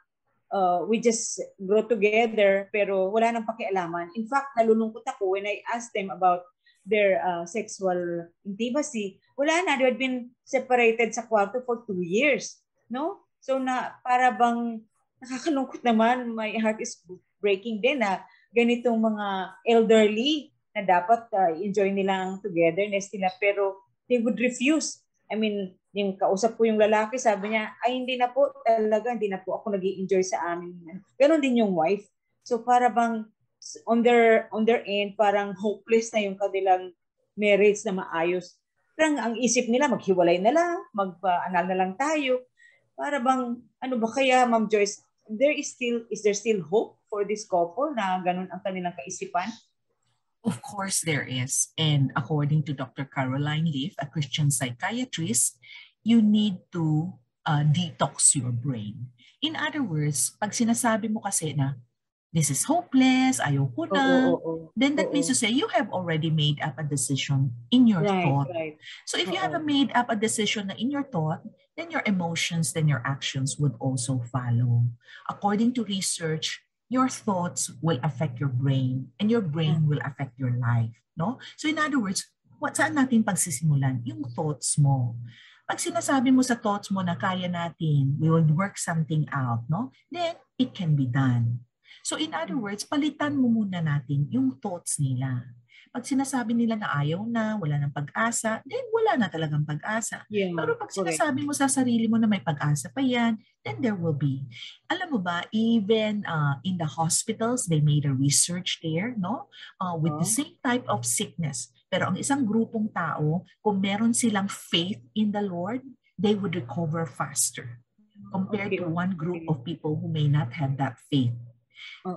we just grow together pero wala nang pakialaman. In fact, nalulungkot ako when I asked them about their sexual intimacy. Wala na, they had been separated sa kwarto for 2 years, no? So na para bang nakakalungkot naman, my heart is breaking din na ganitong mga elderly na dapat enjoy nilang togetherness nila pero they would refuse. I mean, yung kausap ko yung lalaki, sabi niya, ay hindi na po talaga, hindi na po ako nag-i-enjoy sa amin. Ganon din yung wife. So para bang on their end, parang hopeless na yung kanilang marriage na maayos. Parang ang isip nila, maghiwalay na lang, magpa-anal na lang tayo. Para bang, ano ba kaya, Ma'am Joyce, is there still hope for this couple na ganun ang kanilang kaisipan? Of course there is. And according to Dr. Caroline Leaf, a Christian psychiatrist, you need to detox your brain. In other words, pag sinasabi mo kasi na, this is hopeless, ayoko na, then that means to say you have already made up a decision in your thought. Right. So if you have made up a decision in your thought, then your emotions, then your actions would also follow. According to research, your thoughts will affect your brain and your brain will affect your life, no? So in other words, saan natin pagsisimulan? Yung thoughts mo. Pag sinasabi mo sa thoughts mo na kaya natin, we will work something out, no? Then it can be done. So in other words, palitan mo muna natin yung thoughts nila. Pag sinasabi nila na ayaw na, wala ng pag-asa, then wala na talagang pag-asa. Yeah, pero pag sinasabi mo sa sarili mo na may pag-asa pa yan, then there will be. Alam mo ba, even in the hospitals, they made a research there, no? With the same type of sickness. Pero ang isang grupong tao, kung meron silang faith in the Lord, they would recover faster compared to one group of people who may not have that faith.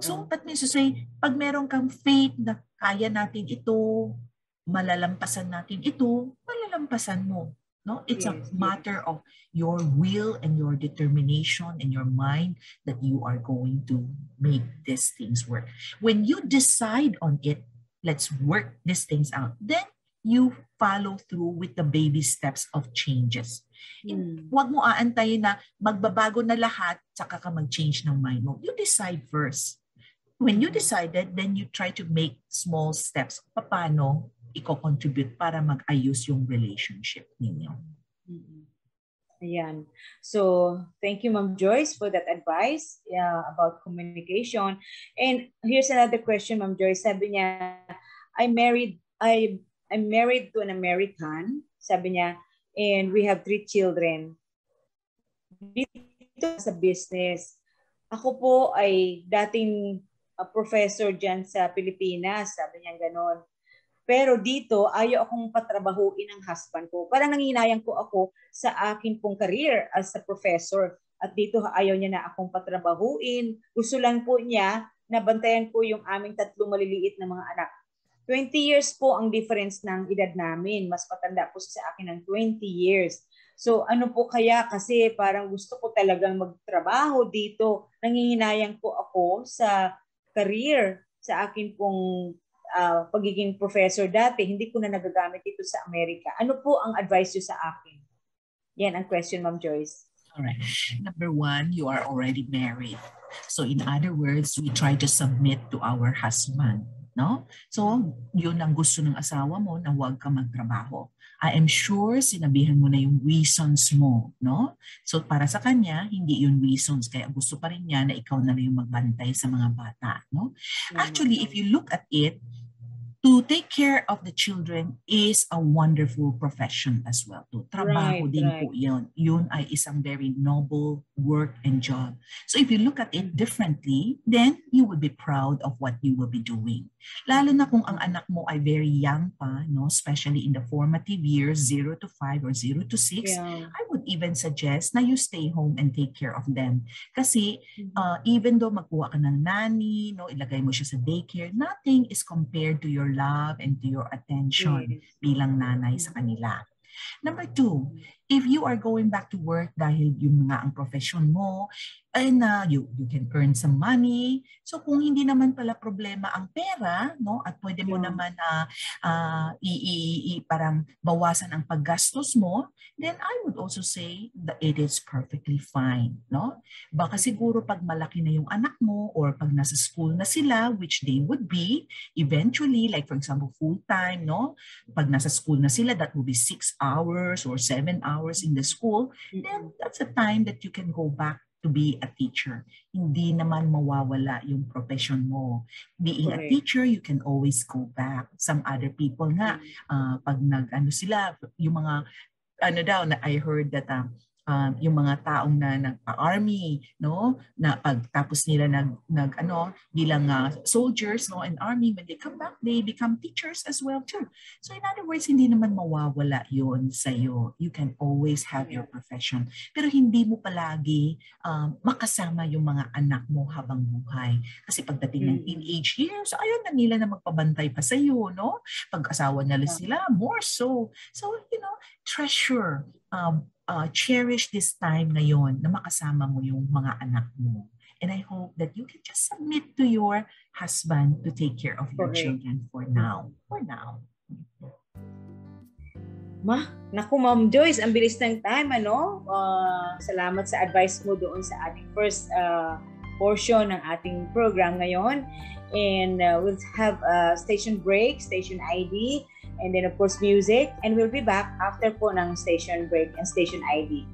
So, that means to say, pag meron kang faith na kaya natin ito, malalampasan natin ito, malalampasan mo. No? It's a matter of your will and your determination and your mind that you are going to make these things work. When you decide on it, let's work these things out, then you follow through with the baby steps of changes. Huwag mo aantayin na magbabago na lahat, saka ka mag-change ng mind mo. You decide first. When you decided, then you try to make small steps. Paano i-contribute para mag-ayos yung relationship ninyo. Ayan. So, thank you, Ma'am Joyce, for that advice about communication. And here's another question, Ma'am Joyce. Sabi niya, I'm married to an American, sabi niya, and we have 3 children. Dito sa business, ako po ay dating professor dyan sa Pilipinas, sabi niya gano'n. Pero dito, ayaw akong patrabahuin ng husband ko. Parang nanginayang ko ako sa akin pong career as a professor. At dito ayaw niya na akong patrabahuin. Gusto lang po niya na bantayan ko yung aming 3 maliliit na mga anak. 20 years po ang difference ng edad namin. Mas patanda po sa akin ng 20 years. So ano po kaya, kasi parang gusto ko talagang magtrabaho dito. Nanginginayang po ako sa career, sa akin pong pagiging professor dati. Hindi ko na nagagamit ito sa Amerika. Ano po ang advice niyo sa akin? Yan ang question, Ma'am Joyce. All right. Number 1, you are already married. So in other words, we try to submit to our husband. No? So, yun ang gusto ng asawa mo na huwag ka magtrabaho. I am sure sinabihan mo na yung reasons mo, no? So, para sa kanya, hindi yun reasons. Kaya gusto pa rin niya na ikaw na lang yung magbantay sa mga bata, no? Actually, if you look at it, to take care of the children is a wonderful profession as well. To trabaho din po yun. Yun ay isang very noble work and job. So if you look at it differently, then you will be proud of what you will be doing. Lalo na kung ang anak mo ay very young pa, no? Especially in the formative years, 0 to 5 or 0 to 6, I would even suggest na you stay home and take care of them. Kasi even though magkuha ka ng nanny, no, ilagay mo siya sa daycare, nothing is compared to your love and to your attention bilang nanay sa kanila. Number 2, if you are going back to work dahil yung nga ang profession mo, and you can earn some money. So kung hindi naman pala problema ang pera, no, at pwede mo naman parang bawasan ang paggastos mo, then I would also say that it is perfectly fine, no? Baka siguro pag malaki na yung anak mo or pag nasa school na sila, which they would be eventually, like for example full-time, no? Pag nasa school na sila, that will be 6 hours or 7 hours in the school, then that's a time that you can go back to be a teacher. Hindi naman mawawala yung profession mo. Being a teacher, you can always go back. Some other people nga, pag sila, yung mga, na I heard that yung mga taong na nag-army, no, na pagtapos nila bilang soldiers, no, in army, when they come back, they become teachers as well too. So in other words, hindi naman mawawala yun sa'yo. You can always have your profession. Pero hindi mo palagi makasama yung mga anak mo habang buhay. Kasi pagdating ng teenage years, ayaw na nila na magpabantay pa sa'yo, no? Pag-asawa nila sila, more so. So, treasure, cherish this time ngayon na makasama mo yung mga anak mo. And I hope that you can just submit to your husband to take care of your children for now. For now. Naku, Ma'am Joyce, ang bilis ng time, salamat sa advice mo doon sa ating first portion ng ating program ngayon. And we'll have a station break, station ID, and then of course music, and we'll be back after po ng station break and station ID.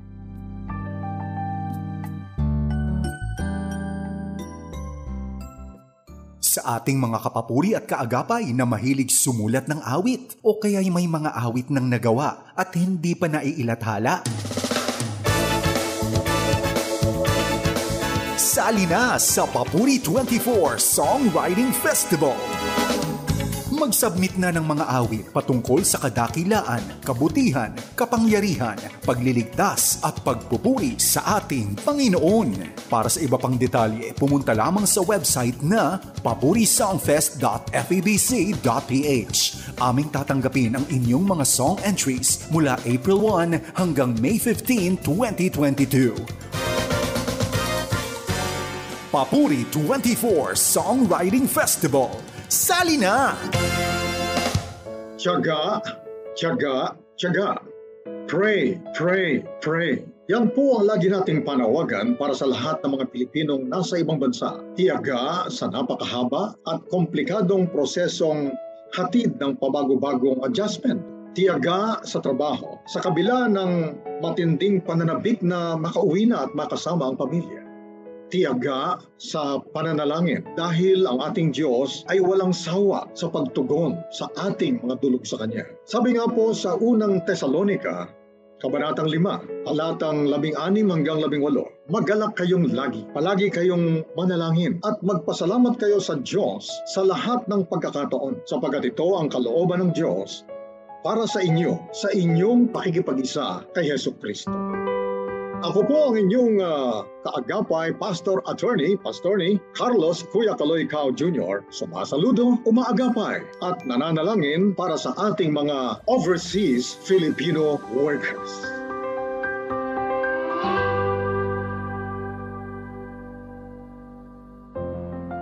Sa ating mga kapapuri at kaagapay na mahilig sumulat ng awit o kaya may mga awit ng nagawa at hindi pa naiilathala. Sali na sa Papuri 24 Songwriting Festival. Mag-submit na ng mga awit patungkol sa kadakilaan, kabutihan, kapangyarihan, pagliligtas at pagpupuri sa ating Panginoon. Para sa iba pang detalye, pumunta lamang sa website na papurisongfest.febc.ph. Aming tatanggapin ang inyong mga song entries mula April 1 hanggang May 15, 2022. Papuri 24 Songwriting Festival. Sali na! Tiyaga, tiyaga, tiyaga. Pray, pray, pray. Yan po ang lagi nating panawagan para sa lahat ng mga Pilipinong nasa ibang bansa. Tiyaga sa napakahaba at komplikadong prosesong hatid ng pabago-bagong adjustment. Tiyaga sa trabaho sa kabila ng matinding pananabik na makauwi na at makasama ang pamilya. Tiyaga sa pananalangin dahil ang ating Diyos ay walang sawa sa pagtugon sa ating mga dulog sa Kanya. Sabi nga po sa unang Tesalonica, Kabanatang 5, talatang 16 hanggang 18, magalak kayong lagi, palagi kayong manalangin at magpasalamat kayo sa Diyos sa lahat ng pagkakataon sapagkat ito ang kalooban ng Diyos para sa inyo, sa inyong pakikipag-isa kay Jesucristo. Ako po ang inyong kaagapay, Pastor Attorney Carlos Kuya Kaloy Cao Jr. Sumasaludo, umaagapay at nananalangin para sa ating mga overseas Filipino workers.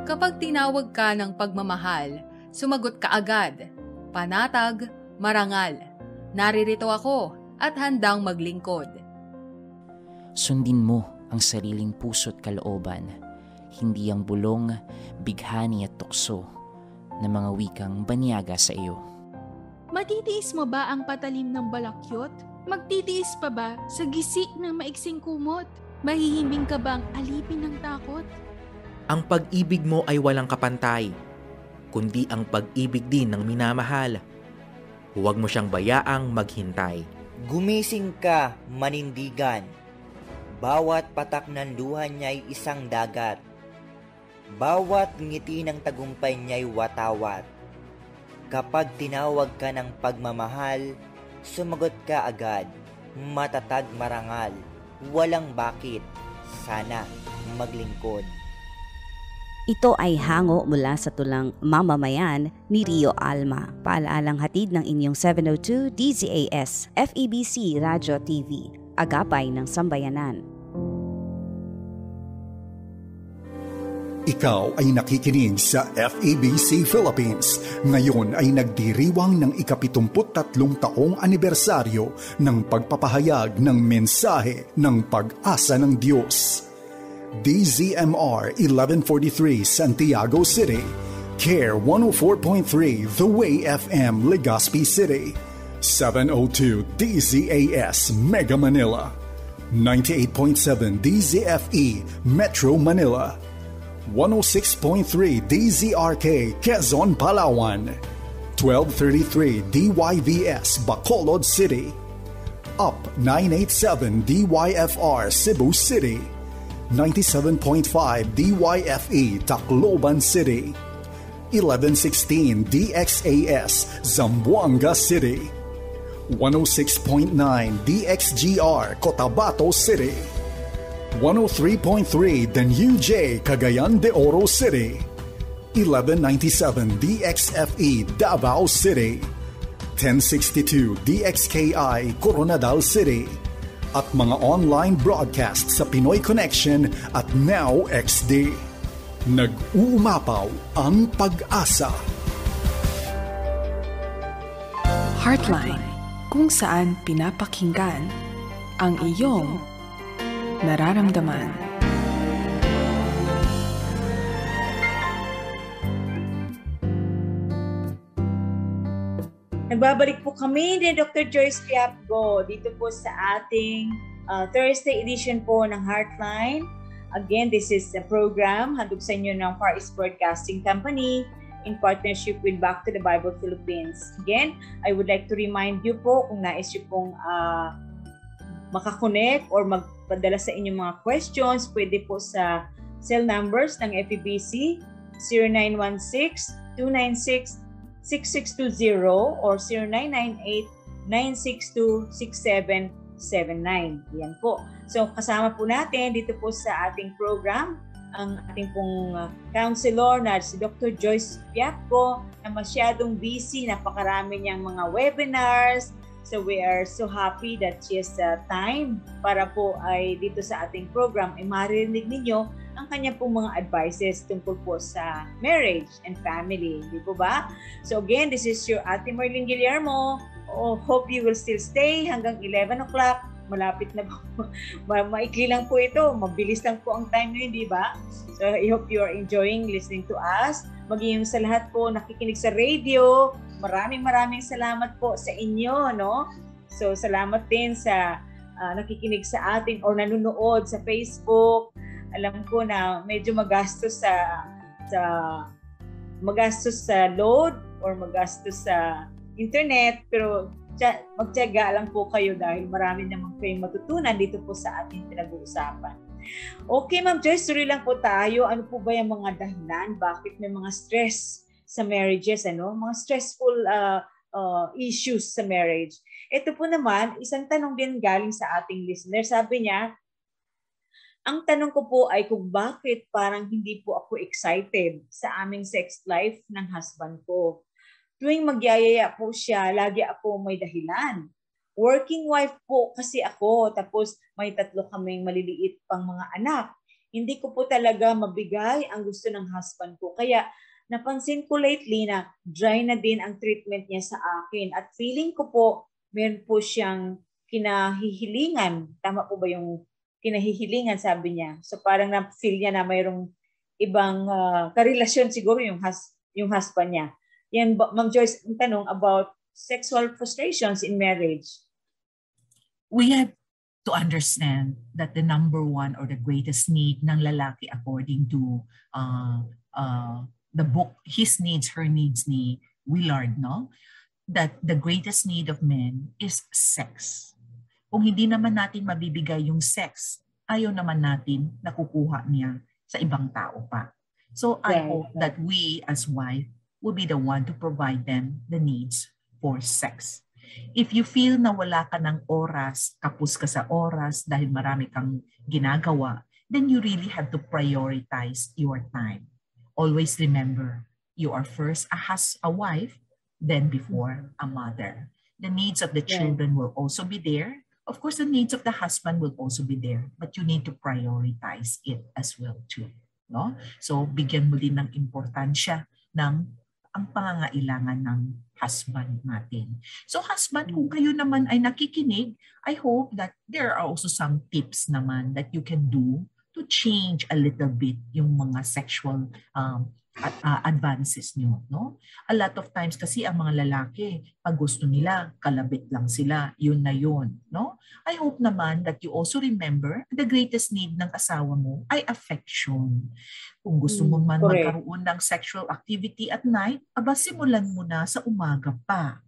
Kapag tinawag ka ng pagmamahal, sumagot ka agad. Panatag, marangal. Naririto ako at handang maglingkod. Sundin mo ang sariling puso't kalooban, hindi ang bulong, bighani at tukso na mga wikang banyaga sa iyo. Matitiis mo ba ang patalim ng balakyot? Magtitiis pa ba sa gisik ng maiksing kumot? Mahihimbing ka bang alipin ng takot? Ang pag-ibig mo ay walang kapantay, kundi ang pag-ibig din ng minamahal. Huwag mo siyang bayaang maghintay. Gumising ka, manindigan. Bawat patak ng luha niya'y isang dagat. Bawat ngiti ng tagumpay niya'y watawat. Kapag tinawag ka ng pagmamahal, sumagot ka agad. Matatag marangal, walang bakit, sana maglingkod. Ito ay hango mula sa tulang Mamamayan ni Rio Alma. Paalaalang hatid ng inyong 702 DZAS FEBC Radio TV, agapay ng sambayanan. Ikaw ay nakikinig sa FEBC Philippines. Ngayon ay nagdiriwang ng ika-73 taong anibersaryo ng pagpapahayag ng mensahe ng pag-asa ng Diyos. DZMR 1143 Santiago City, CARE 104.3 The Way FM Legazpi City, 702 DZAS Mega Manila, 98.7 DZFE Metro Manila, 106.3 DZRK Quezon Palawan, 1233 DYVS Bacolod City, UP 987 DYFR Cebu City, 97.5 DYFE Tacloban City, 1116 DXAS Zamboanga City, 106.9 DXGR Cotabato City, 103.3 The New J Cagayan de Oro City, 1197 DXFE Davao City, 1062 DXKI Coronadal City, at mga online broadcast sa Pinoy Connection at Now XD. Nag-uumapaw ang pag-asa. Heartline, kung saan pinapakinggan ang iyong nararamdaman. Nagbabalik po kami ni Dr. Joyce Quiapgo dito po sa ating Thursday edition po ng Heartline. Again, this is a program handog sa inyo ng Far East Broadcasting Company in partnership with Back to the Bible Philippines. Again, I would like to remind you po kung nais nyo pong makakonect or magpadala sa inyong mga questions, pwede po sa cell numbers ng FEBC 0916-296-6620 or 0998-962-6779. Yan po. So kasama po natin dito po sa ating program ang ating pong counselor na si Dr. Joyce Quiapgo na masyadong busy, napakarami niyang mga webinars. So we are so happy that she has time para po ay dito sa ating program ay marinig ninyo ang kanya pong mga advices tungkol po sa marriage and family. Di po ba? So again, this is your Ate Merlin Guillermo. Hope you will still stay hanggang 11 o'clock. Malapit na po. Maikli lang po ito. Mabilis lang po ang time nyo, di ba? So I hope you are enjoying listening to us. Maging sa lahat po nakikinig sa radio. Maraming salamat po sa inyo, no? So salamat din sa nakikinig sa atin or nanonood sa Facebook. Alam ko na medyo magastos sa load or magastos sa internet, pero magtiyaga lang po kayo dahil marami naman kayong matutunan dito po sa ating pinag-uusapan. Okay, Ma'am Joyce, tuloy lang po tayo. Ano po ba yung mga dahilan? Bakit may mga stress sa marriages, ano? Mga stressful issues sa marriage. Ito po naman, isang tanong din galing sa ating listener. Sabi niya, ang tanong ko po ay kung bakit parang hindi po ako excited sa aming sex life ng husband ko. Tuwing magyayaya po siya, lagi ako may dahilan. Working wife po kasi ako, tapos may 3 kaming maliliit pang mga anak. Hindi ko po talaga mabigay ang gusto ng husband ko. Kaya napansin ko lately na dry na din ang treatment niya sa akin. At feeling ko po, meron po siyang kinahihilingan. Tama po ba yung kinahihilingan, sabi niya? So parang na-feel niya na mayroong ibang karelasyon siguro yung husband niya. Yan, Ma'am Joyce, ang tanong about sexual frustrations in marriage. We have to understand that the number one or the greatest need ng lalaki according to the book, His Needs, Her Needs ni Willard, no? That the greatest need of men is sex. Kung hindi naman natin mabibigay yung sex, ayaw naman natin nakukuha niya sa ibang tao pa. So I hope that we as wife will be the one to provide them the needs for sex. If you feel na wala ka ng oras, kapos ka sa oras dahil marami kang ginagawa, then you really have to prioritize your time. always remember, you are first a wife, then before a mother. The needs of the children will also be there. Of course, the needs of the husband will also be there, but you need to prioritize it as well too. No? So, bigyan mo din ng importansya ng ang pangangailangan ng husband natin. So, husband, kung kayo naman ay nakikinig, I hope that there are also some tips naman that you can do to change a little bit yung mga sexual advances nyo, no? A lot of times kasi ang mga lalaki, pag gusto nila, kalabit lang sila, yun na yun, no? I hope naman that you also remember the greatest need ng asawa mo ay affection. Kung gusto mo man magkaroon ng sexual activity at night, aba simulan mo na sa umaga pa.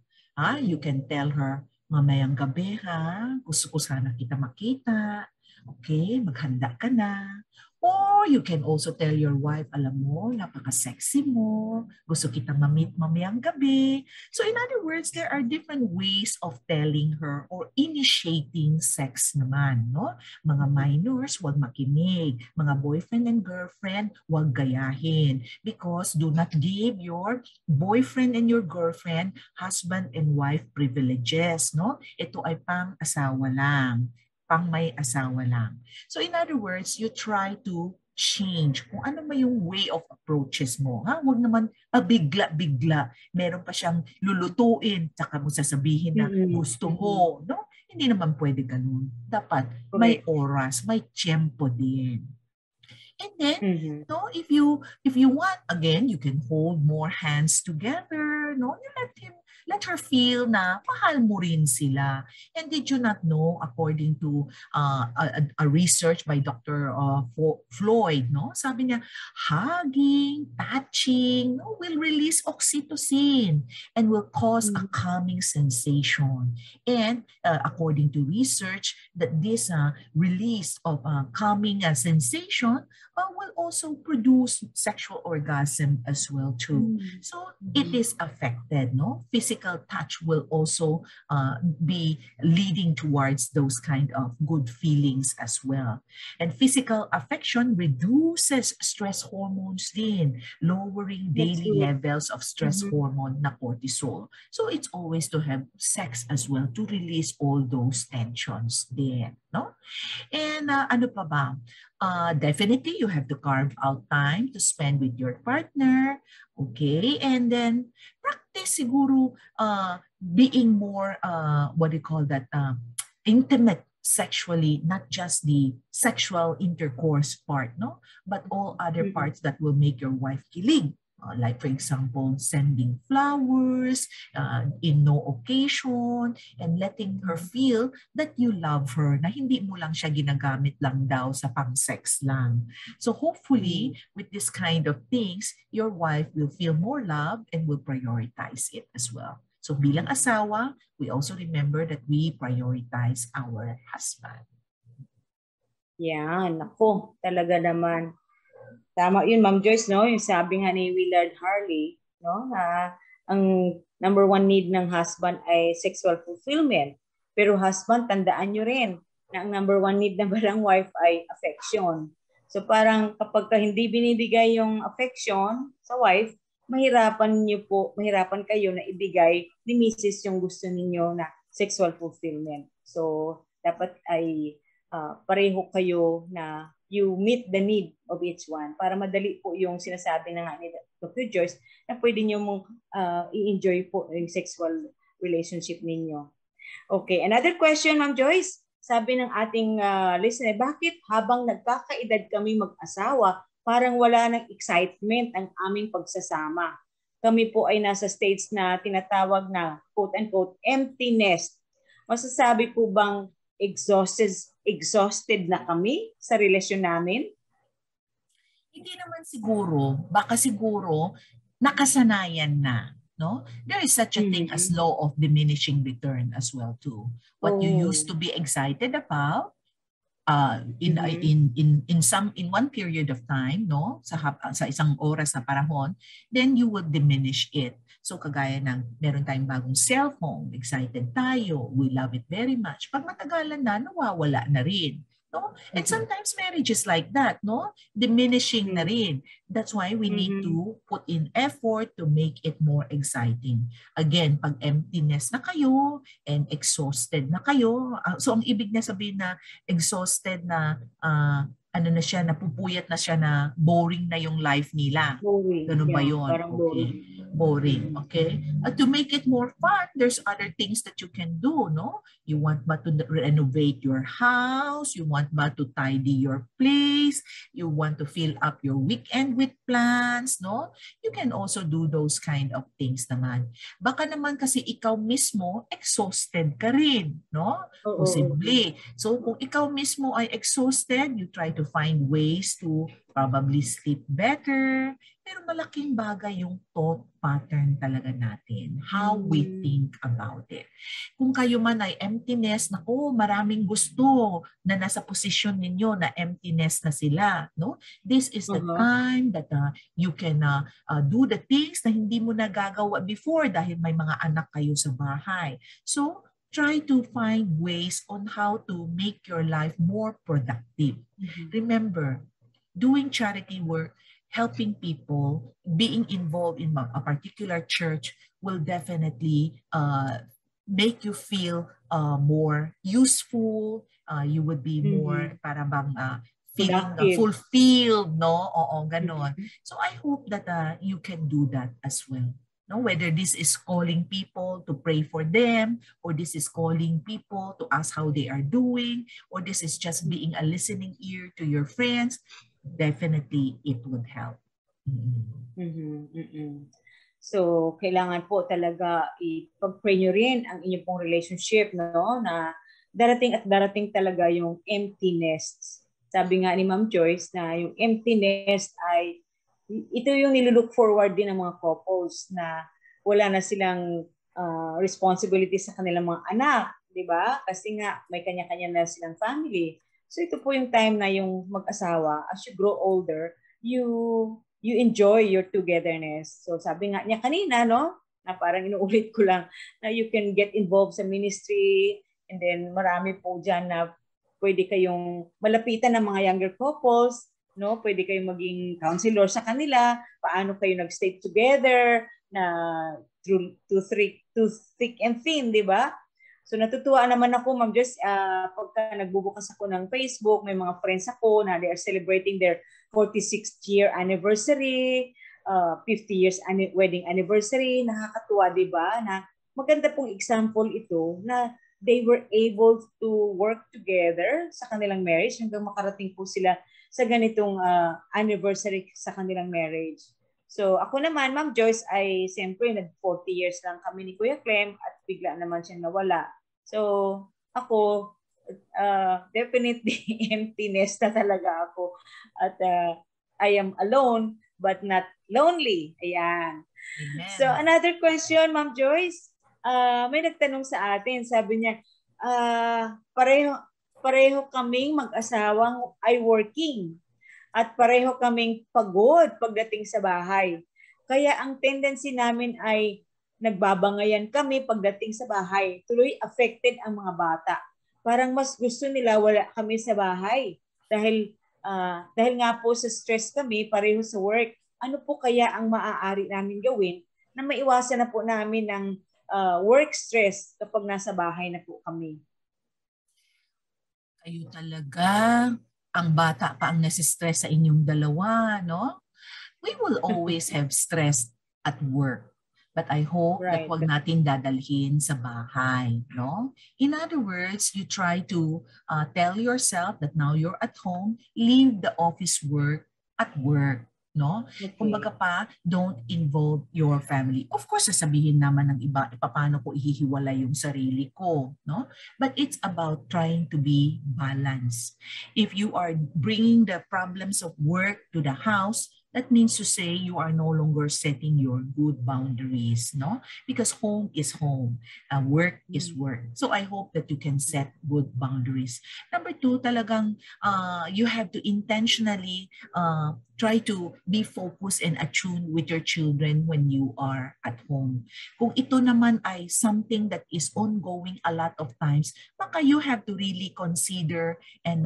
You can tell her, mamayang gabi ha, gusto ko sana kita makita. Okay, maghanda ka na. Or you can also tell your wife, alam mo, napaka-sexy mo, gusto kitang ma-meet mamayang gabi. So in other words, there are different ways of telling her or initiating sex naman, no? Mga minors, huwag makinig. Mga boyfriend and girlfriend, huwag gayahin. Because do not give your boyfriend and your girlfriend husband and wife privileges, no? Ito ay pang-asawa lang. Pang may asawa lang. So in other words, you try to change kung ano may yung way of approaches mo. Huwag naman bigla-bigla. Meron pa siyang lulutuin, tsaka mo sasabihin na gusto mo. No? Hindi naman pwede ganun. Dapat may oras, may tiyempo din. And then, no, if you want, again, you can hold more hands together. No, you let her feel na mahal mo rin sila. And did you not know, according to a research by Dr. Floyd, no, sabi niya, hugging, touching, no, will release oxytocin and will cause a calming sensation. And according to research, that this release of calming sensation will also produce sexual orgasm as well too. So it is affected, no? Physical touch will also be leading towards those kind of good feelings as well. And physical affection reduces stress hormones din, lowering daily levels of stress hormone na cortisol. So it's always to have sex as well to release all those tensions there, no? And ano pa ba? Definitely, you have to carve out time to spend with your partner. Okay? And then, practice siguro being more, what do you call that, intimate sexually, not just the sexual intercourse part, no? But all other parts that will make your wife kilig. Like, for example, sending flowers in no occasion and letting her feel that you love her, na hindi mo lang siya ginagamit lang daw sa pang-sex lang. So hopefully, with this kind of things, your wife will feel more love and will prioritize it as well. So bilang asawa, we also remember that we prioritize our husband. Yan, ako, talaga naman. Tama yun, Ma'am Joyce, no? Yung sabi nga ni Willard Harley, no? Na ang number one need ng husband ay sexual fulfillment. Pero husband, tandaan nyo rin na ang number one need ng balang wife ay affection. So parang kapag hindi binibigay yung affection sa wife, mahirapan kayo na ibigay ni Mrs. yung gusto ninyo na sexual fulfillment. So dapat ay pareho kayo na you meet the need of each one para madali po yung sinasabi na nga ni Dr. Joyce na pwede nyo mong i-enjoy po yung sexual relationship ninyo. Okay, another question, Ma'am Joyce. Sabi ng ating listener, bakit habang nagkakaedad kami mag-asawa, parang wala ng excitement ang aming pagsasama? Kami po ay nasa stage na tinatawag na quote-unquote empty nest. Masasabi po bang exhausted na kami sa relasyon namin? Hindi naman siguro. Baka siguro nakasanayan na. No? There is such a thing as law of diminishing return as well too. What you used to be excited about in one period of time, no, sa isang oras na panahon, then you will diminish it. So kagaya ng meron tayong bagong cellphone, excited tayo, we love it very much. Pag matagalan na, nawawala na rin. No? And sometimes marriage is like that, no? Diminishing na rin. That's why we need to put in effort to make it more exciting. Again, pag emptiness na kayo and exhausted na kayo, so ang ibig na sabihin na exhausted na ano na siya, napupuyat na siya na boring na yung life nila. Boring. Ganun ba yun? Parang boring. Boring, okay? To make it more fun, there's other things that you can do, no? You want ba to renovate your house? You want ba to tidy your place? You want to fill up your weekend with plans, no? You can also do those kind of things naman. Baka naman kasi ikaw mismo, exhausted ka rin, no? Possibly. So kung ikaw mismo ay exhausted, you try to find ways to probably sleep better. Pero malaking bagay yung thought pattern talaga natin. How we think about it. Kung kayo man ay emptiness, naku, maraming gusto na nasa posisyon ninyo na emptiness na sila. No? This is the time that you can do the things na hindi mo nagagawa before dahil may mga anak kayo sa bahay. So, try to find ways on how to make your life more productive. Remember, doing charity work, helping people, being involved in a particular church will definitely make you feel more useful. You would be more para bang feeling fulfilled, no? Oo, ganon. So I hope that you can do that as well. No, whether this is calling people to pray for them, or this is calling people to ask how they are doing, or this is just being a listening ear to your friends, definitely it would help. So, kailangan po talaga ipag-pray nyo rin ang inyong pong relationship, no? Na darating at darating talaga yung empty nest. Sabi nga ni Ma'am Joyce na yung empty nest ay ito yung nilulook forward din ng mga couples na wala na silang responsibility sa kanilang mga anak, di ba? Kasi nga may kanya-kanya na silang family. So ito po yung time na yung mag-asawa, as you grow older, you enjoy your togetherness. So sabi nga niya kanina, no? Na parang inuulit ko lang na you can get involved sa ministry, and then marami po dyan na pwede kayong malapitan ng mga younger couples, no? Pwede kayong maging counselor sa kanila, paano kayo nag-stay together na through thick and thin, di ba? So natutuwa naman ako, Ma'am Joyce, pagka nagbubukas ako ng Facebook, may mga friends ako na they are celebrating their 46th year anniversary, 50 years wedding anniversary. Nakakatuwa, di ba? Na maganda pong example ito na they were able to work together sa kanilang marriage hanggang makarating po sila sa ganitong anniversary sa kanilang marriage. So ako naman, Ma'am Joyce, ay siyempre nag-40 years lang kami ni Kuya Clem at bigla naman siya nawala. So ako, definitely emptiness na talaga ako. At I am alone but not lonely. Ayan. Amen. So another question, Ma'am Joyce. May nagtanong sa atin, sabi niya, pareho kaming mag-asawang ay working at pareho kaming pagod pagdating sa bahay. Kaya ang tendency namin ay nagbabangayan kami pagdating sa bahay. Tuloy affected ang mga bata. Parang mas gusto nila wala kami sa bahay dahil nga po sa stress kami pareho sa work. Ano po kaya ang maaari namin gawin na maiwasan na po namin ng work stress kapag nasa bahay na po kami? Kayo talaga, ang bata pa ang nasistress sa inyong dalawa, no? We will always have stress at work. But I hope that wag natin dadalhin sa bahay, no? In other words, you try to tell yourself that now you're at home, leave the office work at work, no? Okay. Kumbaga pa, don't involve your family. Of course, sasabihin naman ng iba, paano ko ihihiwalay yung sarili ko, no? But it's about trying to be balanced. If you are bringing the problems of work to the house, That means to say you are no longer setting your good boundaries, no? Because home is home, work is work. So I hope that you can set good boundaries. Number 2, talagang you have to intentionally try to be focused and attuned with your children when you are at home. Kung ito naman ay something that is ongoing a lot of times, baka you have to really consider and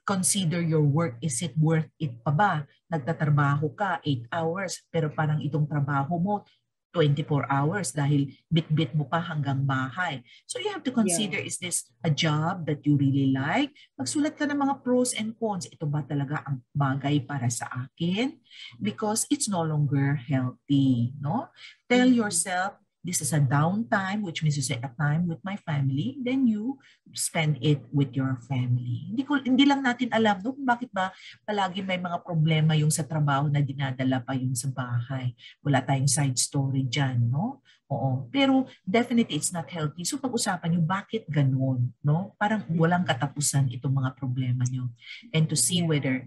consider your work. Is it worth it pa ba? Nagtatrabaho ka 8 hours pero parang itong trabaho mo 24 hours dahil bit-bit mo pa hanggang bahay. So you have to consider, is this a job that you really like? Magsulat ka ng mga pros and cons. Ito ba talaga ang bagay para sa akin? Because it's no longer healthy, no? Tell yourself, this is a downtime, which means you say a time with my family, then you spend it with your family. Hindi lang natin alam no, kung bakit ba palagi may mga problema yung sa trabaho na dinadala pa yung sa bahay. Wala tayong side story dyan, no? Oo. Pero definitely it's not healthy. So pag-usapan nyo, bakit ganun, no? Parang walang katapusan itong mga problema nyo. And to see whether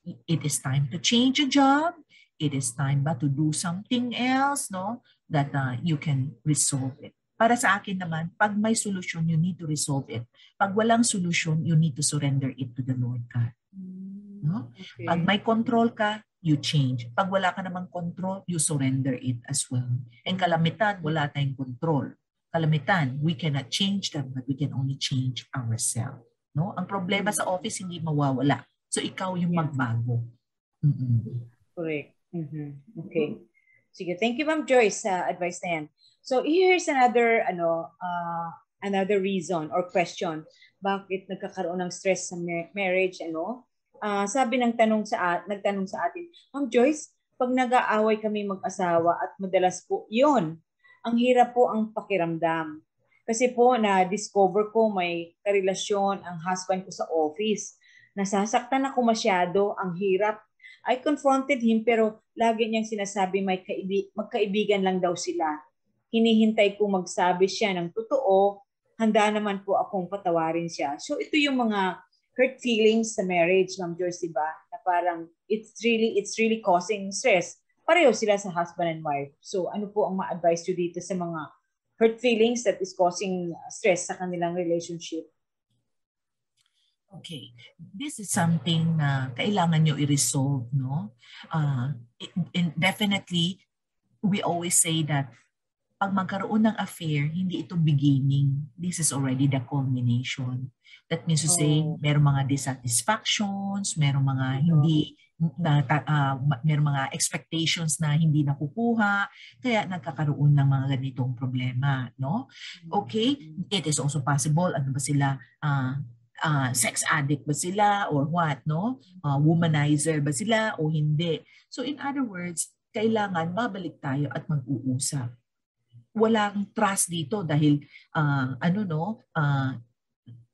it is time to change a job, it is time ba to do something else, no? That you can resolve it. Para sa akin naman, pag may solution, you need to resolve it. Pag walang solution, you need to surrender it to the Lord God. No? Okay. Pag may control ka, you change. Pag wala ka namang control, you surrender it as well. And kalamitan, wala tayong control. Kalamitan, we cannot change them, but we can only change ourselves. No? Ang problema sa office, hindi mawawala. So ikaw yung magbago. Correct. Okay. Sige, thank you Ma'am Joyce sa advice na yan. So here's another another reason or question bakit nagkakaroon ng stress sa marriage, sabi nagtanong sa atin, Ma'am Joyce, pag nag-aaway kami mag-asawa at madalas po 'yon, ang hirap po ang pakiramdam. Kasi po na-discover ko may karelasyon ang husband ko sa office. Nasasaktan ako masyado, ang hirap. I confronted him pero lagi niyang sinasabi magkaibigan lang daw sila. Hinihintay ko magsabi siya ng totoo, handa naman po akong patawarin siya. So ito yung mga hurt feelings sa marriage, Ma'am Joyce, diba? Na parang it's really causing stress. Pareho sila sa husband and wife. So ano po ang ma-advise nyo dito sa mga hurt feelings that is causing stress sa kanilang relationship? Okay, this is something na kailangan nyo i-resolve, no? And definitely, we always say that pag magkaroon ng affair, hindi ito beginning. This is already the culmination. That means to say, merong mga dissatisfactions, merong mga merong mga expectations na hindi nakukuha, kaya nagkakaroon ng mga ganitong problema, no? Okay, it is also possible, ano ba sila, sex addict ba sila or what, no? Womanizer ba sila o hindi? So in other words, kailangan babalik tayo at mag-uusap. Walang trust dito dahil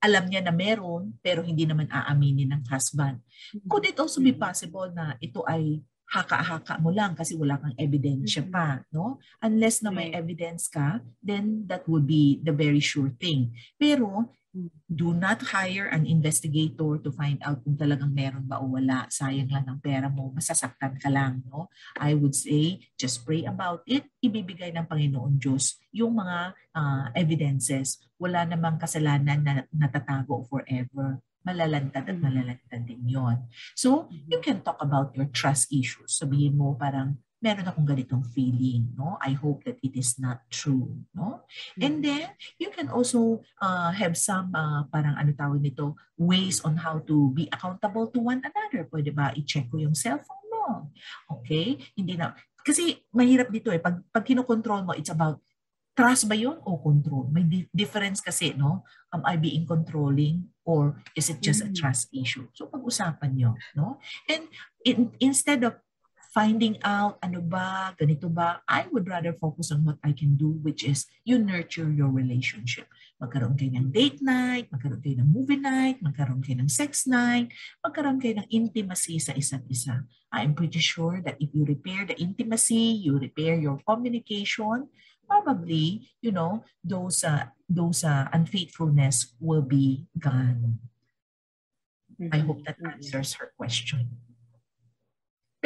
alam niya na meron pero hindi naman aaminin ng husband. Could it also be possible na ito ay haka-haka mo lang kasi wala kang ebidensya pa, no? Unless na may evidence ka, then that would be the very sure thing. Pero do not hire an investigator to find out kung talagang meron ba o wala. Sayang lang ng pera mo, masasaktan ka lang, no? I would say, just pray about it. Ibibigay ng Panginoon Diyos yung mga evidences. Wala namang kasalanan na natatago forever. Malalantad at malalantad din yon. So, you can talk about your trust issues. Sabihin mo parang, meron akong ganitong feeling, no? I hope that it is not true, no? And then, you can also have some, parang ways on how to be accountable to one another. Pwede ba i-check ko yung cellphone mo? Okay? Hindi na, kasi mahirap dito pag kinokontrol mo, it's about trust ba yun o control? May difference kasi, no? Am I being controlling or is it just a trust issue? So, pag-usapan nyo, no? And instead of finding out, ganito ba, I would rather focus on what I can do, which is you nurture your relationship. Magkaroon kayo ng date night, magkaroon kayo ng movie night, magkaroon kayo ng sex night, magkaroon kayo ng intimacy sa isa't isa. I am pretty sure that if you repair the intimacy, you repair your communication, probably, those unfaithfulness will be gone. I hope that answers her question.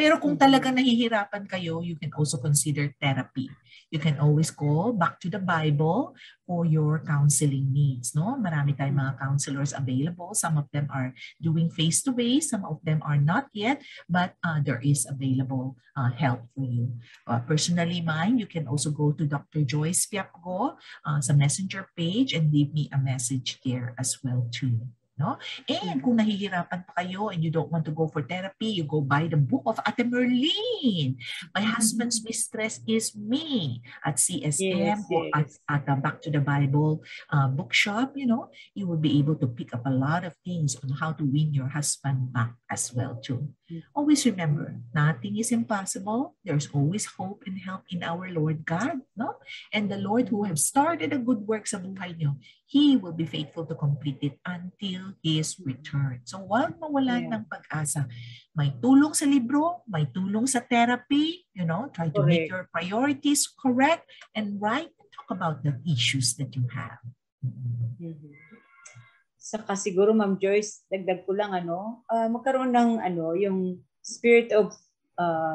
Pero kung talagang nahihirapan kayo, you can also consider therapy. You can always go back to the Bible for your counseling needs. No? Marami tayong mga counselors available. Some of them are doing face-to-face. Some of them are not yet, but there is available help for you. Personally mine, you can also go to Dr. Joyce Piapgo sa messenger page and leave me a message there as well too. No? And kung nahihirapan pa kayo and you don't want to go for therapy, you go buy the book of Ate Merlin. My Husband's Mistress is Me at CSM or at Back to the Bible bookshop. You know, you will be able to pick up a lot of things on how to win your husband back as well too. Always remember, nothing is impossible. There's always hope and help in our Lord God. No? And the Lord who have started a good work sa buhay niyo, He will be faithful to complete it until His return. So huwag mawalan ng pag-asa. May tulong sa libro, may tulong sa therapy, you know, try to make your priorities correct and right and talk about the issues that you have. Saka siguro, Ma'am Joyce, dagdag ko lang, magkaroon ng yung spirit of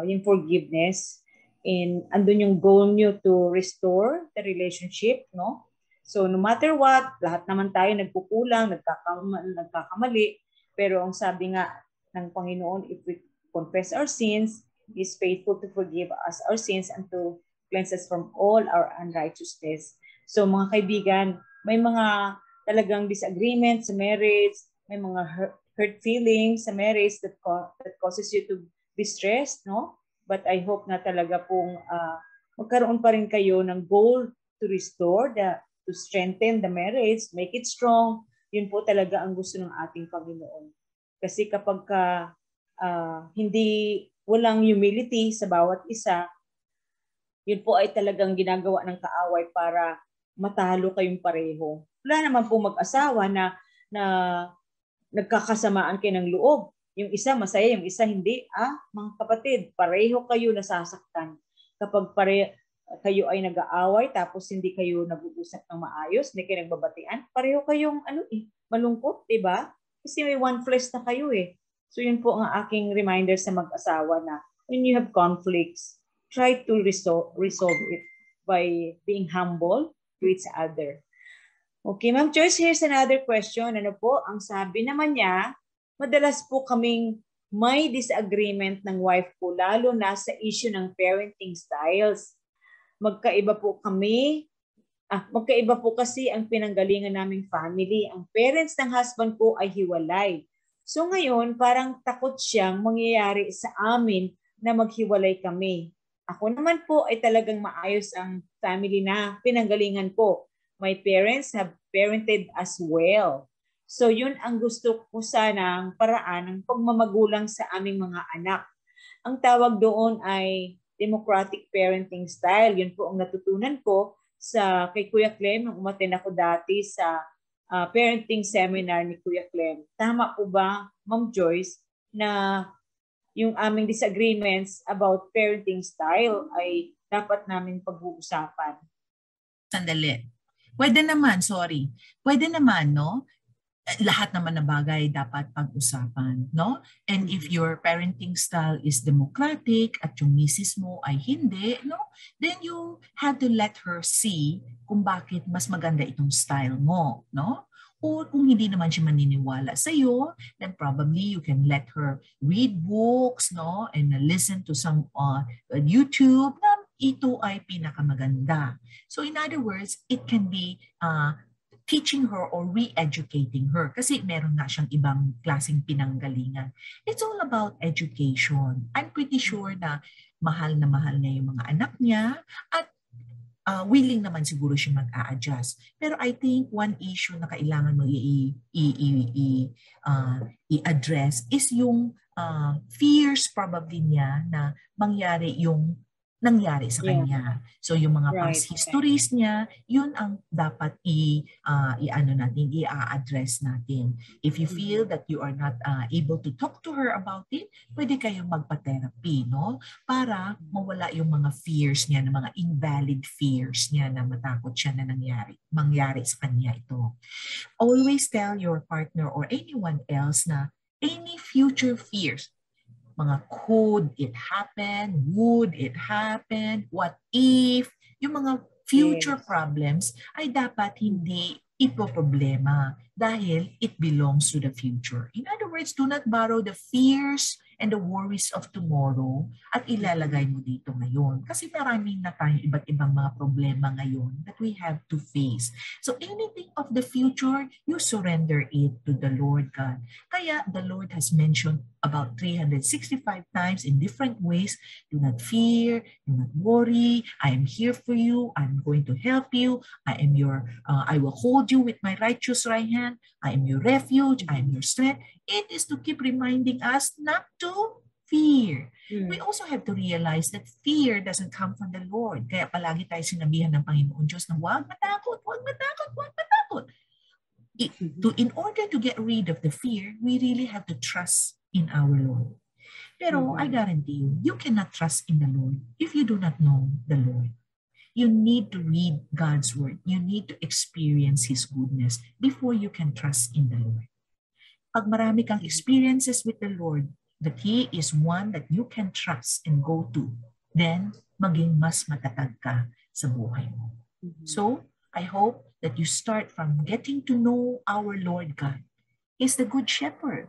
yung forgiveness, and andun yung goal nyo to restore the relationship, no? So no matter what, lahat naman tayo nagkukulang, nagkakamali, pero ang sabi nga ng Panginoon, if we confess our sins, He is faithful to forgive us our sins and to cleanse us from all our unrighteousness. So mga kaibigan, may mga talagang disagreement sa marriage, may mga hurt feelings sa marriage that causes you to be stressed, no? But I hope na talaga pong magkaroon pa rin kayo ng goal to restore, to strengthen the marriage, make it strong. Yun po talaga ang gusto ng ating Panginoon. Kasi kapag walang humility sa bawat isa, yun po ay talagang ginagawa ng kaaway para matalo kayong pareho. Wala naman po mag-asawa na nagkakasamaan kayo ng loob. Yung isa masaya, yung isa hindi. Mga kapatid, pareho kayo nasasaktan. Kapag kayo ay nag-aaway tapos hindi kayo nag-uusap ng maayos, hindi kayo nagbabatian, pareho kayong malungkot, diba? Kasi may one flesh na kayo eh. So yun po ang aking reminder sa mag-asawa na when you have conflicts, try to resolve it by being humble to each other. Okay, Ma'am Joyce, here's another question. Ano po, ang sabi naman niya, madalas po kaming may disagreement ng wife ko, lalo na sa issue ng parenting styles. Magkaiba po kasi ang pinanggalingan naming family. Ang parents ng husband ko ay hiwalay. So ngayon, parang takot siyang mangyayari sa amin na maghiwalay kami. Ako naman po ay talagang maayos ang family na pinanggalingan ko. My parents have parented as well. So yun ang gusto ko sanang paraan ng pagmamagulang sa aming mga anak. Ang tawag doon ay democratic parenting style. Yun po ang natutunan ko kay Kuya Clem nung umattend ako dati sa parenting seminar ni Kuya Clem. Tama po ba, Ma'am Joyce, na yung aming disagreements about parenting style ay dapat namin pag-uusapan? Sandali. Pwede naman, no? Lahat naman na bagay dapat pag-usapan, no? And if your parenting style is democratic at yung misis mo ay hindi, no? Then you have to let her see kung bakit mas maganda itong style mo, no? Or kung hindi naman siya maniniwala sa iyo, then probably you can let her read books, no? And listen to some YouTube na ito ay pinakamaganda. So in other words, it can be teaching her or re-educating her kasi meron na siyang ibang klaseng pinanggalingan. It's all about education. I'm pretty sure na mahal niya yung mga anak niya at willing naman siguro siya mag-a-adjust. Pero I think one issue na kailangan mo i-address is yung fears probably niya na mangyari yung nangyari sa kanya. So yung mga past histories niya, yun ang dapat i-address natin. If you feel that you are not able to talk to her about it, pwede kayong magpa-therapy, no? Para mawala yung mga fears niya, na mga invalid fears niya na matakot siya na mangyari sa kanya ito. Always tell your partner or anyone else na any future fears, mga could it happen, would it happen, what if, yung mga future problems ay dapat hindi ipoproblema dahil it belongs to the future. In other words, do not borrow the fears and the worries of tomorrow at ilalagay mo dito ngayon. Kasi maraming na tayong iba't ibang mga problema ngayon that we have to face. So anything of the future, you surrender it to the Lord God. Kaya the Lord has mentioned about 365 times in different ways, do not fear, do not worry, I am here for you, I'm going to help you, I will hold you with my righteous right hand, I am your refuge, I am your strength. It is to keep reminding us not to fear. We also have to realize that fear doesn't come from the Lord. Kaya palagi tayo sinabihan ng Panginoon Diyos na huwag matakot, huwag matakot, huwag matakot. In order to get rid of the fear, we really have to trust in our Lord. Pero I guarantee you, you cannot trust in the Lord if you do not know the Lord. You need to read God's word. You need to experience His goodness before you can trust in the Lord. Pag marami kang experiences with the Lord, that He is one that you can trust and go to, then maging mas matatag ka sa buhay mo. So, I hope that you start from getting to know our Lord God. He's the good shepherd.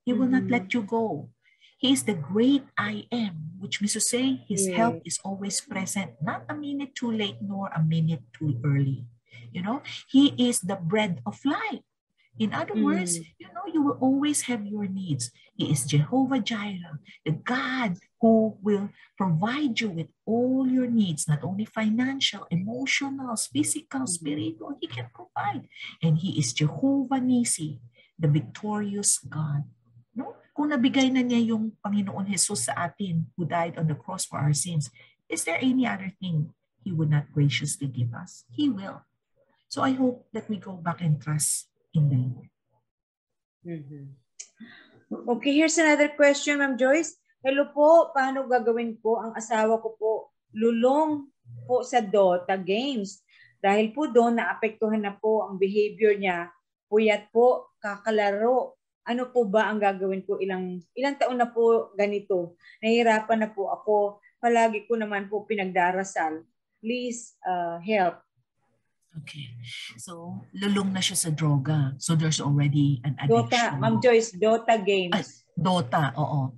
He will not let you go. He is the great I am, which means to say His help is always present, not a minute too late nor a minute too early. You know, He is the bread of life. In other words, you know, you will always have your needs. He is Jehovah Jireh, the God who will provide you with all your needs, not only financial, emotional, physical, spiritual, He can provide. And He is Jehovah Nisi, the victorious God. No? Kung nabigay na niya yung Panginoon Jesus sa atin who died on the cross for our sins, is there any other thing He would not graciously give us? He will. So I hope that we go back and trust in the Lord. Okay, here's another question, Ma'am Joyce. Hello po, paano gagawin po ang asawa ko po? Lulong po sa Dota games. Dahil po doon naapektuhan na po ang behavior niya. Puyat po, kakalaro. Ano po ba ang gagawin po? Ilang taon na po ganito. Nahihirapan na po ako. Palagi ko naman po pinagdarasal. Please help. Okay. So, lulong na siya sa droga. So, there's already an addiction. Dota, Ma'am Joyce, Dota games. Dota, oo.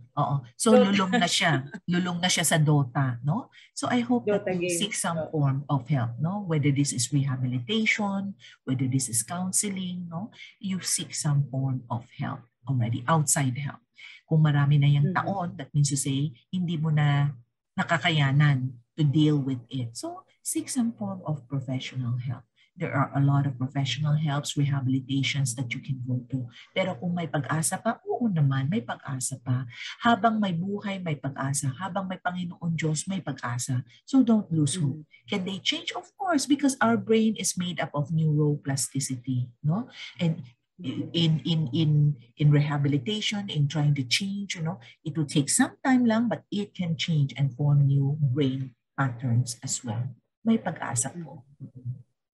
So, Dota. Lulong na siya. Lulong na siya sa Dota, no? So, I hope Dota that you seek some form of help, no? Whether this is rehabilitation, whether this is counseling, no? You seek some form of help already, outside help. Kung marami na yung taon, that means to say, hindi mo na nakakayanan to deal with it. So, seek some form of professional help. There are a lot of professional helps, rehabilitations that you can go to. Pero kung may pag-asa pa, oo naman, may pag-asa pa. Habang may buhay, may pag-asa. Habang may Panginoon Diyos, may pag-asa. So don't lose hope. Can they change? Of course, because our brain is made up of neuroplasticity, no? And in rehabilitation, in trying to change, you know, it will take some time lang, but it can change and form new brain patterns as well. May pag-asa po.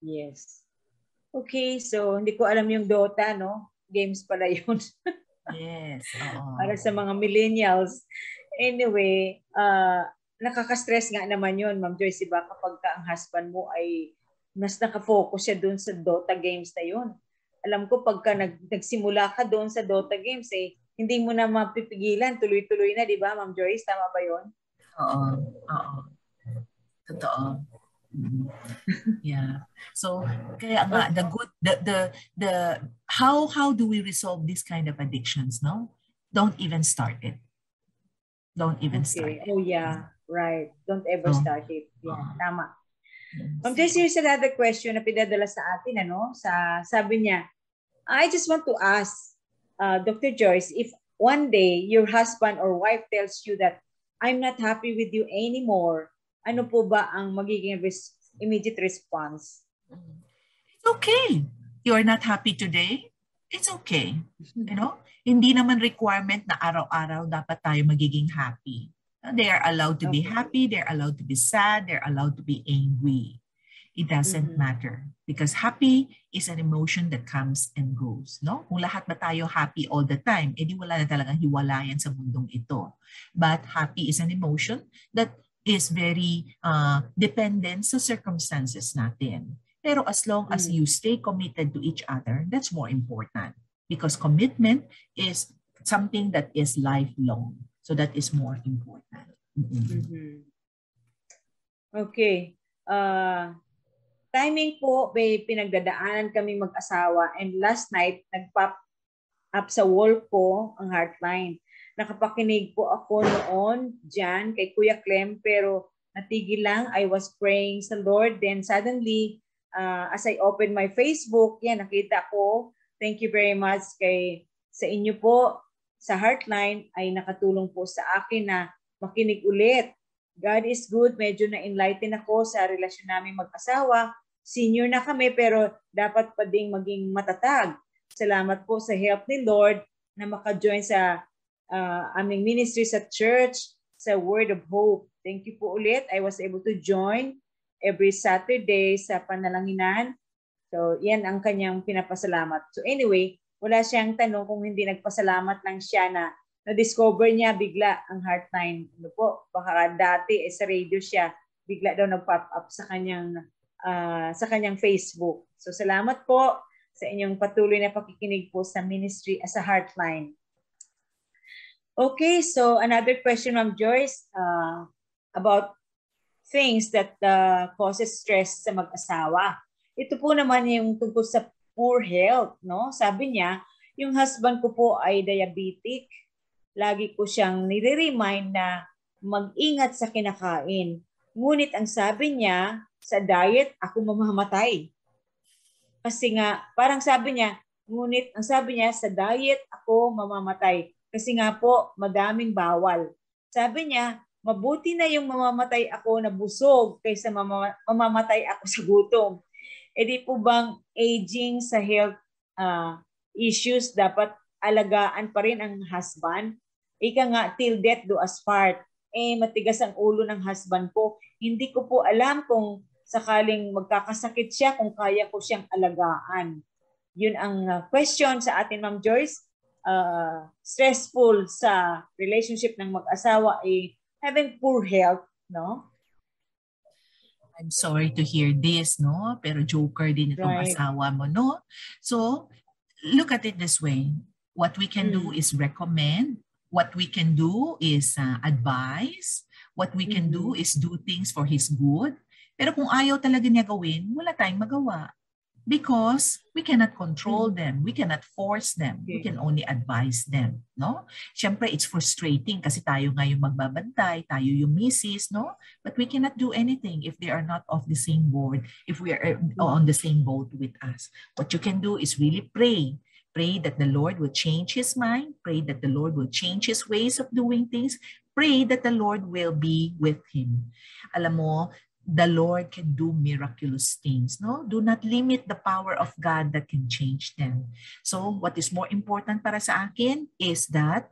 Yes. Okay, so hindi ko alam yung Dota, no? Games pala yun. Yes. Para sa mga millennials. Anyway, nakaka-stress nga naman yun, Ma'am Joyce, diba? Kapag ang husband mo ay mas nakafocus siya doon sa Dota games na yun. Alam ko pagka nagsimula ka doon sa Dota games, hindi mo na mapipigilan, tuloy-tuloy na, diba, Ma'am Joyce? Tama ba yun? Oo. Totoo. Yeah. So kaya nga how do we resolve this kind of addictions, no? Don't even start it. Don't even start it. Oh yeah, right. Don't ever start it. Yeah, tama. Ma'am Joyce, here's another question na pinadala sa atin, ano? Sabi niya, I just want to ask Dr. Joyce, if one day your husband or wife tells you that I'm not happy with you anymore, ano po ba ang magiging immediate response? It's okay. You're not happy today? It's okay. You know? Hindi naman requirement na araw-araw dapat tayo magiging happy. They are allowed to be happy. They're allowed to be sad. They're allowed to be angry. it doesn't matter. Because happy is an emotion that comes and goes. No? Kung lahat ba tayo happy all the time, edi wala na talagang hiwalayan sa mundong ito. But happy is an emotion that is very dependent sa circumstances natin. Pero as long as you stay committed to each other, that's more important. Because commitment is something that is lifelong. So that is more important. Okay. Timing po, may pinagdadaanan kami mag-asawa, and last night, nag-pop up sa wall ko ang Heartline. Nakapakinig po ako noon dyan kay Kuya Clem, pero natigil lang. I was praying sa Lord. Then suddenly, as I opened my Facebook, yan, nakita ko. Thank you very much sa inyo po. Sa Heartline ay nakatulong po sa akin na makinig ulit. God is good. Medyo na-enlighten ako sa relasyon namin mag-asawa. Senior na kami pero dapat pa ding maging matatag. Salamat po sa help ni Lord na maka-join sa aming ministry sa church, sa Word of Hope. Thank you po ulit. I was able to join every Saturday sa panalanginan. So, yan ang kanyang pinapasalamat. So anyway, wala siyang tanong kung hindi nagpasalamat lang siya na na-discover niya bigla ang Heartline. Ano po, baka dati sa radio siya, bigla daw nag-pop up sa kanyang Facebook. So salamat po sa inyong patuloy na pakikinig po sa ministry as a Heartline. Okay, so another question, Ma'am Joyce, about things that causes stress sa mag-asawa. Ito po naman yung tungkol sa poor health, no? Sabi niya, yung husband ko po ay diabetic. Lagi ko siyang nire-remind na mag-ingat sa kinakain. Ngunit ang sabi niya, sa diet, ako mamamatay. Kasi nga, parang sabi niya, ngunit ang sabi niya, sa diet, ako mamamatay. Kasi nga po, madaming bawal. Sabi niya, mabuti na yung mamamatay ako na busog kaysa mamamatay ako sa gutom. E di po bang aging sa health issues, dapat alagaan pa rin ang husband? Ika nga, till death do us part. Matigas ang ulo ng husband ko. Hindi ko po alam kung sakaling magkakasakit siya, kung kaya ko siyang alagaan. Yun ang question sa atin, Ma'am Joyce. Stressful sa relationship ng mag-asawa ay having poor health, no? I'm sorry to hear this, no? Pero joker din itong asawa mo, no? So, look at it this way. What we can do is recommend. What we can do is advise. What we can do is do things for his good. Pero kung ayaw talaga niya gawin, wala tayong magawa. Because we cannot control them. We cannot force them. We can only advise them, no? Siyempre, it's frustrating kasi tayo nga yung magbabantay, tayo yung misis, no? But we cannot do anything if they are not of the same board, if we are on the same boat with us. What you can do is really pray. Pray that the Lord will change his mind. Pray that the Lord will change his ways of doing things. Pray that the Lord will be with him. Alam mo, the Lord can do miraculous things, no? Do not limit the power of God that can change them. So what is more important para sa akin is that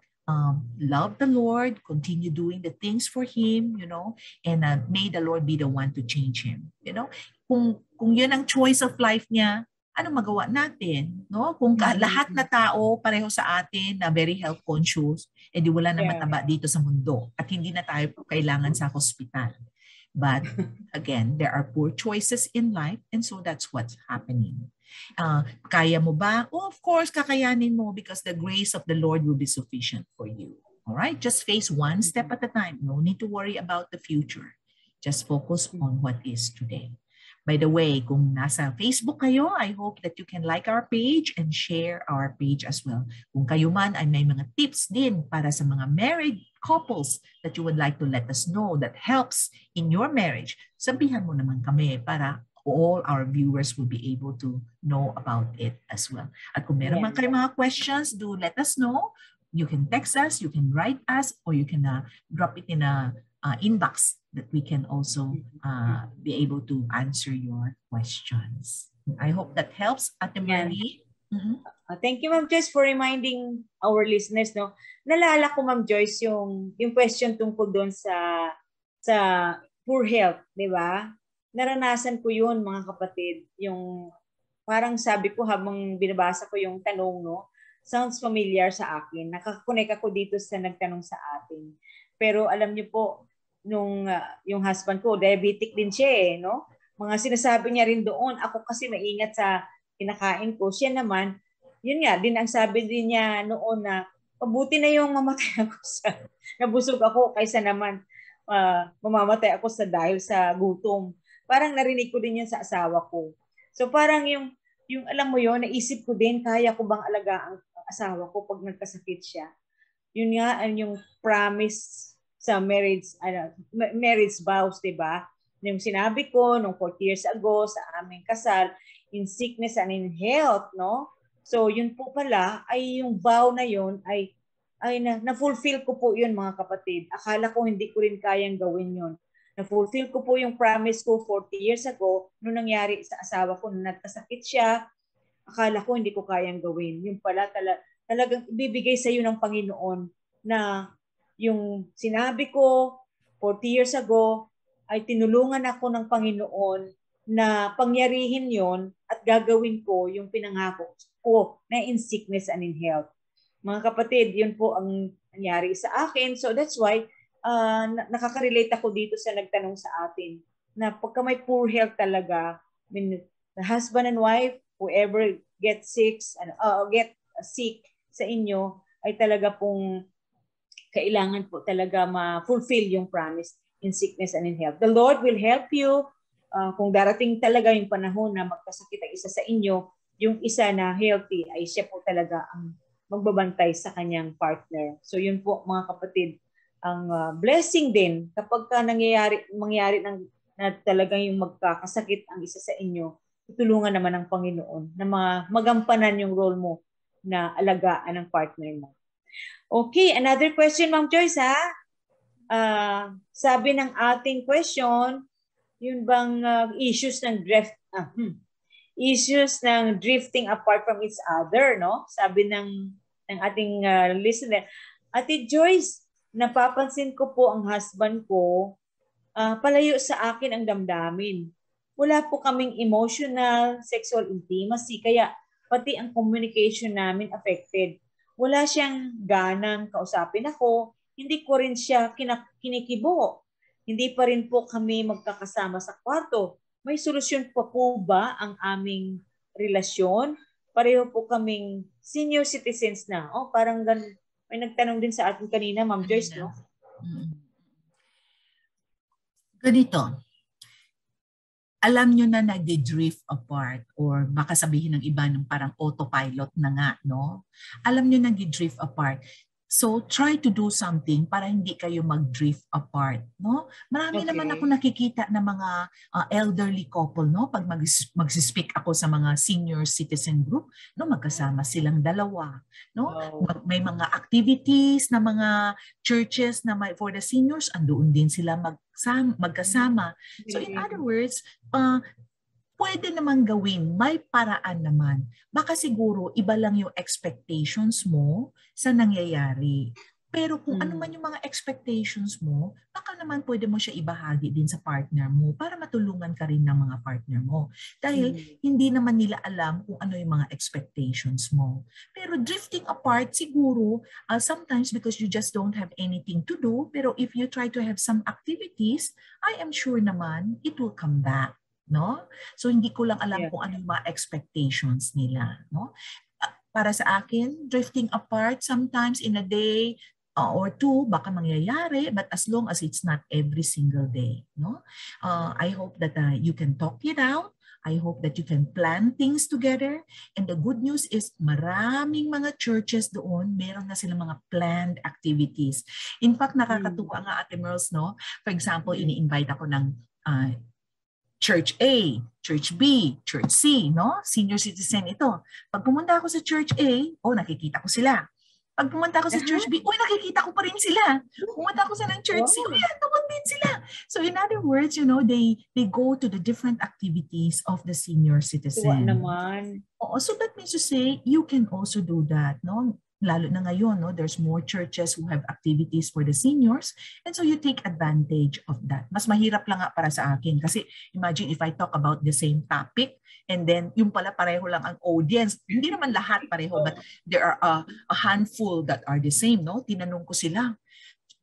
love the Lord, continue doing the things for him, you know, and may the Lord be the one to change him, you know? Kung yun ang choice of life niya, ano magawa natin, no? Kung lahat na tao pareho sa atin na very health conscious, edi wala na mataba dito sa mundo at hindi na tayo kailangan sa hospital. But again, there are poor choices in life, and so that's what's happening. Kaya mo ba? Oh, of course, kakayanin mo because the grace of the Lord will be sufficient for you. All right? Just face one step at a time. No need to worry about the future. Just focus on what is today. By the way, kung nasa Facebook kayo, I hope that you can like our page and share our page as well. Kung kayo man ay may mga tips din para sa mga married couples that you would like to let us know that helps in your marriage, sabihan mo naman kami para all our viewers will be able to know about it as well. At kung meron man kayo mga questions, do let us know. You can text us, you can write us, or you can drop it in a inbox that we can also be able to answer your questions. I hope that helps, Ate Marie. Thank you, Ma'am Joyce, for reminding our listeners. No, nalala ko, Ma'am Joyce, yung question tungkol doon sa poor health, di ba? naranasan ko yun, mga kapatid. Yung parang sabi ko habang binabasa ko yung tanong, no, sounds familiar sa akin. Nakakonect ako dito sa nagtanong sa atin. Pero alam niyo po, nung yung husband ko, diabetic din siya eh, no? Mga sinasabi niya rin doon. Ako kasi maingat sa kinakain ko. Siya naman, yun nga, din ang sabi din niya noon na mabuti na yung mamatay ako sa, nabusog ako kaysa naman mamamatay ako sa dahil sa gutom. Parang narinig ko din yun sa asawa ko. So parang yung alam mo yun, naisip ko din, kaya ko bang alagaan ang asawa ko pag nagkasakit siya. Yun nga, yung promise sa marriage vows, diba? Yung sinabi ko nung 40 years ago sa aming kasal, in sickness and in health, no? So yun po pala, ay yung vow na yun, ay na-fulfill ko po yun, mga kapatid. Akala ko hindi ko rin kayang gawin yun. Na-fulfill ko po yung promise ko 40 years ago nung nangyari sa asawa ko na nagkasakit siya. Akala ko hindi ko kayang gawin. Yung pala talagang ibibigay sa iyo ng Panginoon na yung sinabi ko 40 years ago ay tinulungan ako ng Panginoon na pangyarihin yon at gagawin ko yung pinangako ko na in sickness and in health. Mga kapatid, yun po ang nangyari sa akin. So that's why nakaka-relate ako dito sa nagtanong sa atin na pagka may poor health talaga, I mean, the husband and wife, whoever get sick sa inyo, ay talaga pong kailangan po talaga ma-fulfill yung promise in sickness and in health. The Lord will help you kung darating talaga yung panahon na magkasakit ang isa sa inyo, yung isa na healthy ay siya po talaga ang magbabantay sa kanyang partner. So yun po, mga kapatid, ang blessing din kapag mangyari na talagang yung magkakasakit ang isa sa inyo, tutulungan naman ng Panginoon na magampanan yung role mo na alagaan ng partner mo. Okay, another question, Ma'am Joyce, ha? Sabi ng ating question, yun bang issues ng drifting apart from each other, no? Sabi ng ating listener. Ate Joyce, napapansin ko po ang husband ko, palayo sa akin ang damdamin. Wala po kaming emotional, sexual intimacy, kaya pati ang communication namin affected. Wala siyang ganang kausapin ako, hindi ko rin siya kinikibo. Hindi pa rin po kami magkakasama sa kwarto. May solusyon pa po ba ang aming relasyon? Pareho po kaming senior citizens na. Oh, parang may nagtanong din sa atin kanina, Ma'am Joyce, no? Ganito. Alam nyo na nag-drift apart or baka sabihin ng iba ng parang autopilot na nga, no? Alam nyo nag-drift apart. So, try to do something para hindi kayo mag-drift apart, no? Marami naman ako nakikita na mga elderly couple, no? Pag mag-speak ako sa mga senior citizen group, no, magkasama silang dalawa, no? May mga activities na mga churches na for the seniors, andoon din sila magkasama. So, in other words, pwede naman gawin, may paraan naman. Baka siguro iba lang yung expectations mo sa nangyayari. Pero kung ano man yung mga expectations mo, baka naman pwede mo siya ibahagi din sa partner mo para matulungan ka rin ng mga partner mo. Dahil hindi naman nila alam kung ano yung mga expectations mo. Pero drifting apart siguro, sometimes because you just don't have anything to do, pero if you try to have some activities, I am sure naman it will come back. No? So hindi ko lang alam kung ano yung mga expectations nila, no? Para sa akin, drifting apart sometimes in a day or two baka mangyayari, but as long as it's not every single day, no? I hope that you can talk it out. I hope that you can plan things together. And the good news is maraming mga churches doon, meron na silang mga planned activities. In fact, nakakatuwa nga, Ate Merles, no? For example, ini-invite ako ng Church A, Church B, Church C, no? Senior citizen ito. Pag pumunta ako sa Church A, nakikita ko sila. Pag pumunta ako sa Church B, nakikita ko pa rin sila. Pumunta ako sa ng Church C, naman din sila. So in other words, you know, they go to the different activities of the senior citizen. Tuwa naman. So that means to say, you can also do that, no? lalo na ngayon, no, there's more churches who have activities for the seniors, and so you take advantage of that. Mas mahirap lang nga para sa akin kasi imagine if I talk about the same topic and then yung pala pareho lang ang audience. Hindi naman lahat pareho, but there are a handful that are the same, no? Tinanong ko sila,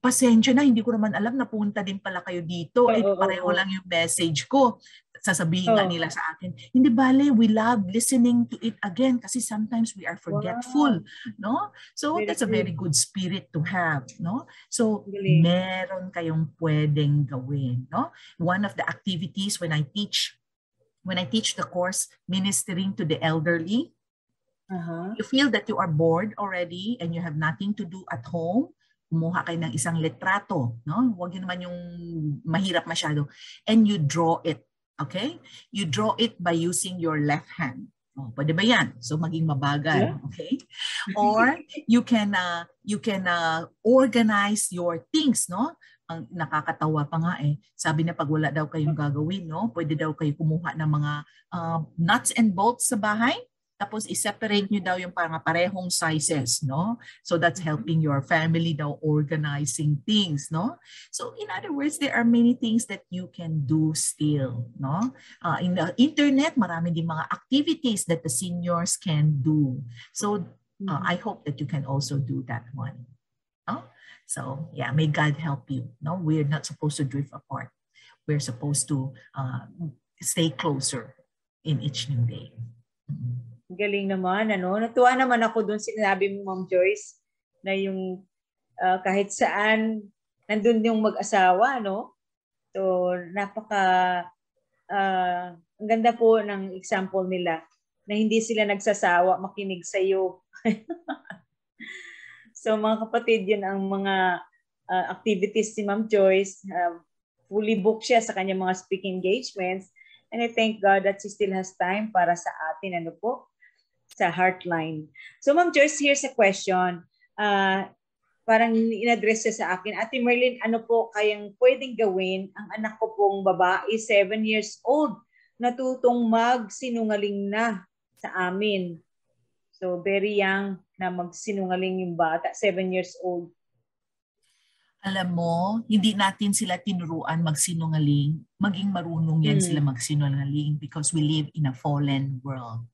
pasensya na, hindi ko naman alam na punta din pala kayo dito. Pareho lang yung message ko. Sasabihin nga nila sa akin, hindi bale, we love listening to it again kasi sometimes we are forgetful, no? So that's a very good spirit to have, no? So meron kayong pwedeng gawin, no? One of the activities when I teach the course Ministering to the Elderly, you feel that you are bored already and you have nothing to do at home, kumuha kayo ng isang litrato, no? Huwag yun naman yung mahirap masyado, and you draw it. Okay? You draw it by using your left hand. Oh, pwede ba yan? So maging mabagal, okay? Or you can organize your things, no? Ang nakakatawa pa nga sabi na pag wala daw kayong gagawin, no? Pwede daw kayo kumuha ng mga nuts and bolts sa bahay. Tapos i-separate nyo daw yung parehong sizes, no? So that's helping your family daw organizing things, no? So in other words, there are many things that you can do still, no? In the internet, marami din mga activities that the seniors can do. So I hope that you can also do that one, no? So yeah, may God help you, no? We're not supposed to drift apart. We're supposed to stay closer in each new day. Galing naman, ano? Natuwa naman ako doon sinabi mo, Ma'am Joyce, na yung kahit saan nandun yung mag-asawa, no? So, ang ganda po ng example nila na hindi sila nagsasawa makinig sa iyo. So, mga kapatid, yun ang mga activities ni Ma'am Joyce. Fully booked siya sa kanyang mga speaking engagements. And I thank God that she still has time para sa atin, ano po, sa Heartline. So, Ma'am Joyce, here's a question. Parang in-address siya sa akin. Ate Merlin, ano po kayang pwedeng gawin? Ang anak ko pong babae, 7 years old, natutong magsinungaling na sa amin. So, very young na magsinungaling yung bata, 7 years old. Alam mo, hindi natin sila tinuruan magsinungaling. Maging marunong yan sila magsinungaling because we live in a fallen world.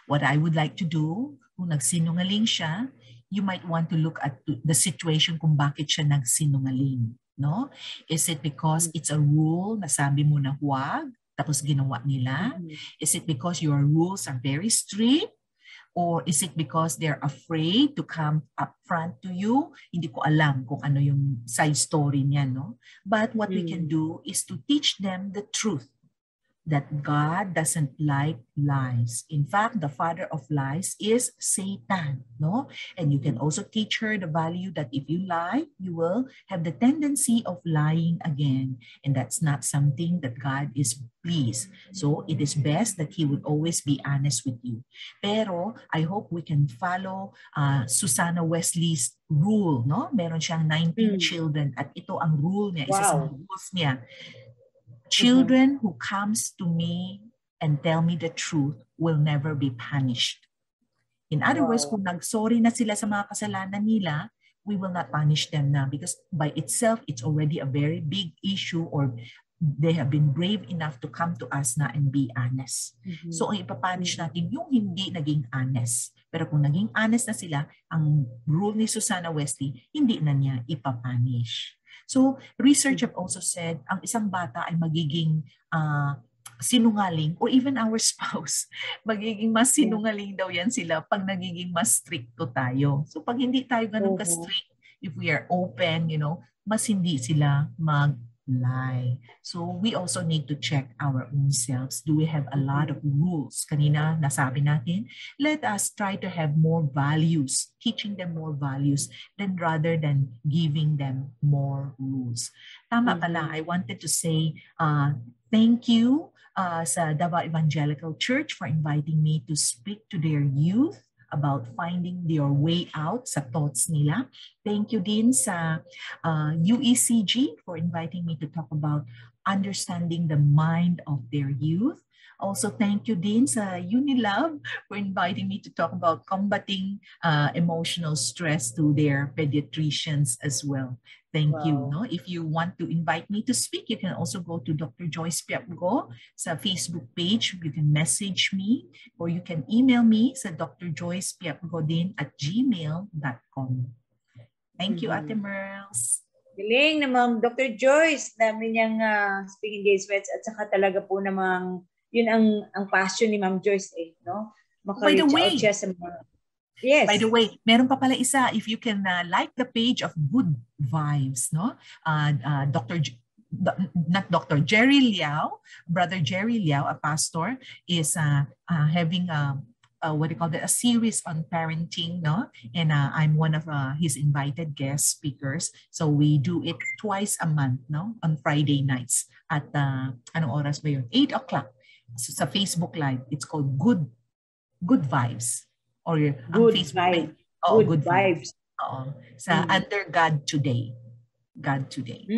What I would like to do, kung nagsinungaling siya, you might want to look at the situation kung bakit siya nagsinungaling. No? Is it because it's a rule na sabi mo na huwag, tapos ginawa nila? Is it because your rules are very strict? Or is it because they're afraid to come up front to you? Hindi ko alam kung ano yung side story niya, no? But what we can do is to teach them the truth. That God doesn't like lies. In fact, the father of lies is Satan, no? And you can also teach her the value that if you lie, you will have the tendency of lying again. And that's not something that God is pleased. So it is best that He would always be honest with you. Pero I hope we can follow Susanna Wesley's rule, no? Meron siyang 19 children at ito ang rule niya, isa sa rules niya. Children who comes to me and tell me the truth will never be punished. In other words, kung nag-sorry na sila sa mga kasalanan nila, we will not punish them now because by itself, it's already a very big issue or they have been brave enough to come to us na and be honest. So, ang ipapunish natin yung hindi naging honest. Pero kung naging honest na sila, ang rule ni Susanna Wesley, hindi na niya ipapunish. So, research have also said, ang isang bata ay magiging sinungaling or even our spouse, magiging mas sinungaling daw yan sila pag nagiging mas stricto tayo. So, pag hindi tayo ganun ka-strict, if we are open, mas hindi sila mag-lie. So, we also need to check our own selves. Do we have a lot of rules? Kanina, nasabi natin, let us try to have more values, teaching them more values than rather than giving them more rules. Tama pala, I wanted to say thank you sa Davao Evangelical Church for inviting me to speak to their youth about finding their way out sa thoughts nila. Thank you din sa UECG for inviting me to talk about understanding the mind of their youth. Also, thank you din sa Unilab for inviting me to talk about combating emotional stress to their pediatricians as well. Thank you. No? If you want to invite me to speak, you can also go to Dr. Joyce Piapgo sa Facebook page. You can message me or you can email me sa drjoycepiapgodin@gmail.com. Thank you, Ate Merls. Galing na Ma'am Dr. Joyce. Dami niyang speaking engagements at saka talaga po namang yun ang passion ni Ma'am Joyce no? By the way, siya sa mga... Yes. By the way, meron pa pala isa. If you can like the page of Good Vibes, no? Not Dr. Jerry Liao, Brother Jerry Liao, a pastor, is having what do you call it, a series on parenting, no? And I'm one of his invited guest speakers. So we do it twice a month, no? On Friday nights at anong oras ba yun? 8 o'clock. So, sa Facebook Live. It's called Good Vibes. Or Good Vibes. Oh, Good Vibes. Sa Under God Today. God Today.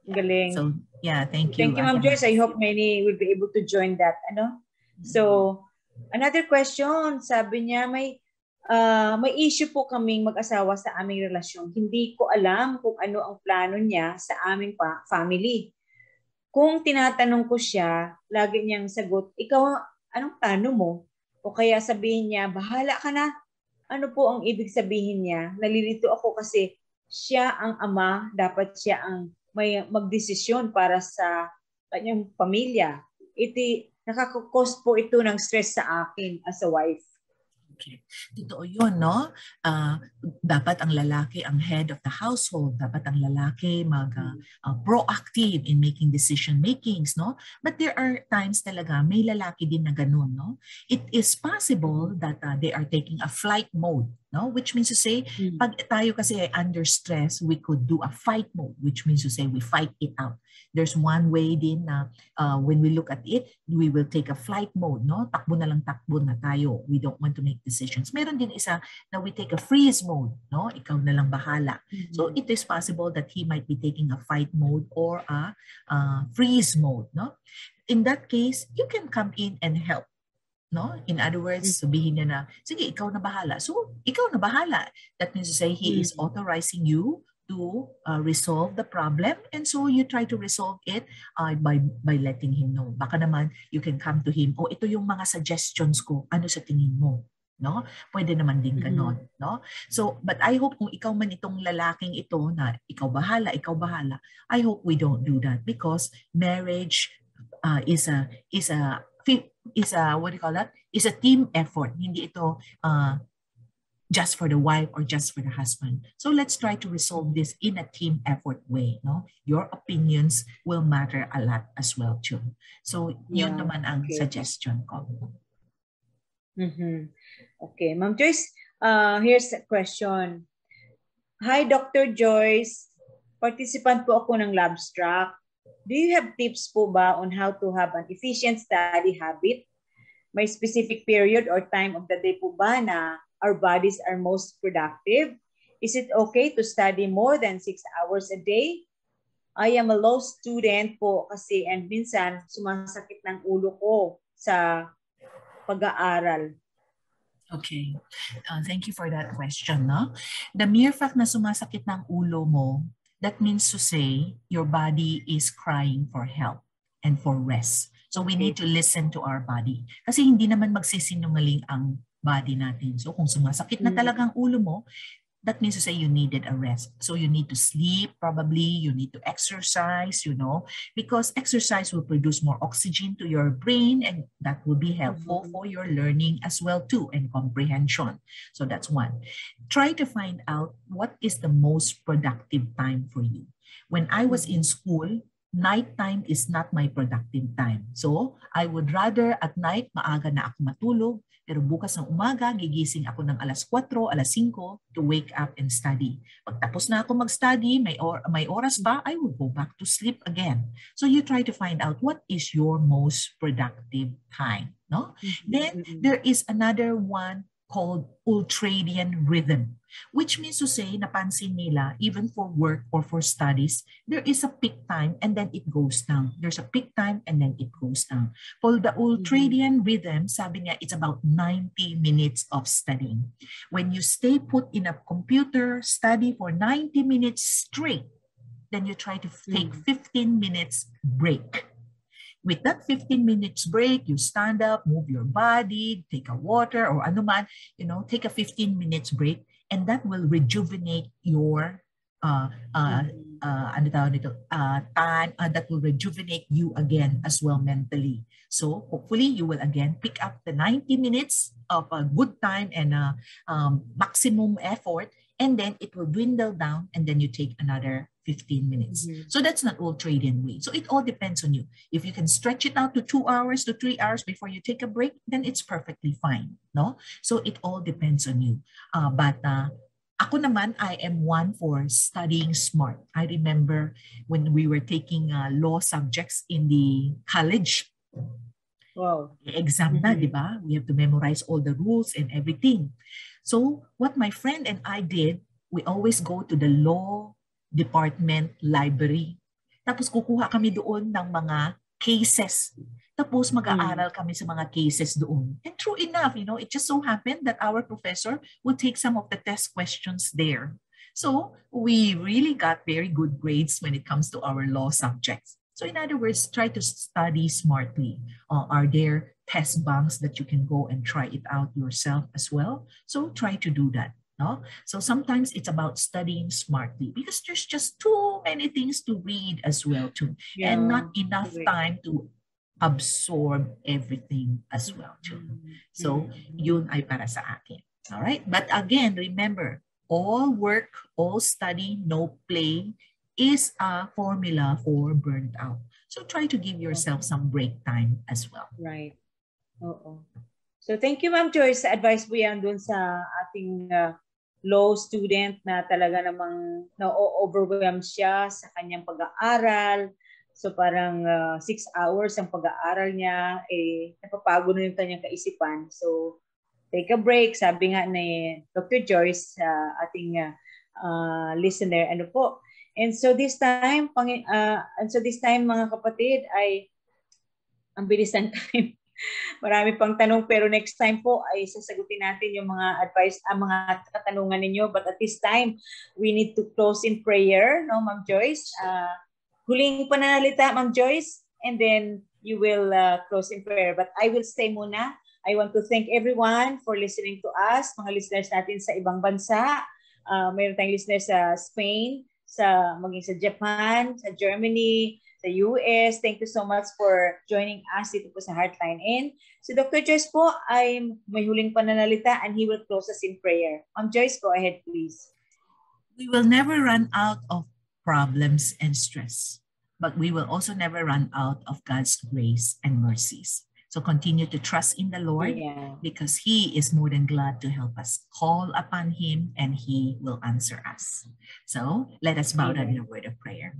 Galing. So, yeah, thank you. Thank you, Ma'am Joyce. I hope many will be able to join that. So, another question. Sabi niya, may issue po kaming mag-asawa sa aming relasyon. Hindi ko alam kung ano ang plano niya sa aming family. Kung tinatanong ko siya, lagi niyang sagot, ikaw, anong plano mo? O kaya sabihin niya, bahala ka na. Ano po ang ibig sabihin niya? Nalilito ako kasi siya ang ama, dapat siya ang may magdesisyon para sa kanyang pamilya. Nakaka-cause po ito ng stress sa akin as a wife. Okay. Totoo yun, no? Dapat ang lalaki ang head of the household. Dapat ang lalaki proactive in making decision makings, no? But there are times talaga may lalaki din na ganun, no? It is possible that they are taking a flight mode, no? Which means to say, pag tayo kasi under stress, we could do a fight mode, which means to say we fight it out. There's one way din na when we look at it, we will take a flight mode, no? Takbo na tayo. We don't want to make decisions. Meron din isa na we take a freeze mode, no? Ikaw na lang bahala. So it is possible that he might be taking a fight mode or a freeze mode, no? In that case, you can come in and help. No? In other words, sabihin niya na, sige, ikaw na bahala. So, ikaw na bahala. That means to say, he is authorizing you to resolve the problem, and so you try to resolve it by letting him know. Baka naman, you can come to him, ito yung mga suggestions ko, ano sa tingin mo? No? Pwede naman din ganon. No? So, but I hope kung ikaw man itong lalaking ito na ikaw bahala, I hope we don't do that because marriage is a what do you call that? Is a team effort. Hindi ito just for the wife or just for the husband. So let's try to resolve this in a team effort way. No, your opinions will matter a lot as well too. So yun naman ang suggestion ko. Okay, Ma'am Joyce. Here's a question. Hi, Dr. Joyce. Participant po ako ng Labstrack. Do you have tips po ba on how to have an efficient study habit? May specific period or time of the day po ba na our bodies are most productive? Is it okay to study more than 6 hours a day? I am a law student po kasi and minsan sumasakit ng ulo ko sa pag-aaral. Okay. Thank you for that question. No? The mere fact na sumasakit ng ulo mo, that means to say your body is crying for help and for rest. So we need to listen to our body. Kasi hindi naman magsisinungaling ang body natin. So kung sumasakit na talagang ulo mo, that means to say you needed a rest. So you need to sleep probably, you need to exercise, because exercise will produce more oxygen to your brain and that will be helpful for your learning as well too and comprehension. So that's one. Try to find out what is the most productive time for you. When I was in school, nighttime is not my productive time. So I would rather at night maaga na ako matulog, pero bukas ng umaga, gigising ako ng alas 4, alas 5 to wake up and study. Pagtapos na ako mag-study, may oras pa, I will go back to sleep again. So you try to find out what is your most productive time. No? Then there is another one called ultradian rhythm, which means to say, napansin nila, even for work or for studies, there is a peak time and then it goes down. There's a peak time and then it goes down. For the ultradian rhythm, sabi niya, it's about 90 minutes of studying. When you stay put in a computer, study for 90 minutes straight, then you try to take 15 minutes break. With that 15 minutes break, you stand up, move your body, take a water or anuman, take a 15 minutes break, and that will rejuvenate your that will rejuvenate you again as well mentally. So hopefully you will again pick up the 90 minutes of a good time and maximum effort, and then it will dwindle down, and then you take another 15 minutes. So that's not ultradian way. So it all depends on you. If you can stretch it out to 2 hours to 3 hours before you take a break, then it's perfectly fine. No? So it all depends on you. But ako naman, I am one for studying smart. I remember when we were taking law subjects in the college. Wow. Exam na, di ba? We have to memorize all the rules and everything. So what my friend and I did, we always go to the law department library. Tapos kukuha kami doon ng mga cases. Tapos mag-aaral kami sa mga cases doon. And true enough, it just so happened that our professor would take some of the test questions there. So we really got very good grades when it comes to our law subjects. So in other words, try to study smartly. Are there test banks that you can go and try it out yourself as well? So try to do that. No? So sometimes it's about studying smartly because there's just too many things to read as well too, and not enough time to absorb everything as well too. So yun ay para sa akin. All right? But again, remember, all work, all study, no play is a formula for burnt out. So try to give yourself some break time as well. Right. Oo. So thank you, Ma'am Joyce, sa advice mo yan dun sa ating law student na talaga namang na-overwhelm siya sa kanyang pag-aaral. So parang 6 hours ang pag-aaral niya, napapagod na yung kanyang kaisipan. So take a break, sabi nga ni Dr. Joyce, ating listener, ano po. And so this time, mga kapatid, ay ang bilis ng time. Marami pang tanong, pero next time po ay sasagutin natin yung mga advice, mga katanungan ninyo. But at this time, we need to close in prayer, no, Ma'am Joyce? Huling pananalita, Ma'am Joyce, and then you will close in prayer. But I will stay muna. I want to thank everyone for listening to us, mga listeners natin sa ibang bansa. Mayroon tayong listeners sa Spain, maging sa Japan, sa Germany, sa US. Thank you so much for joining us dito po sa Heartline. And si Dr. Joyce po ay may huling pananalita and he will close us in prayer. Joyce, go ahead please. We will never run out of problems and stress, but we will also never run out of God's grace and mercies. So continue to trust in the Lord because He is more than glad to help us. Call upon Him and He will answer us. So let us bow down in a word of prayer.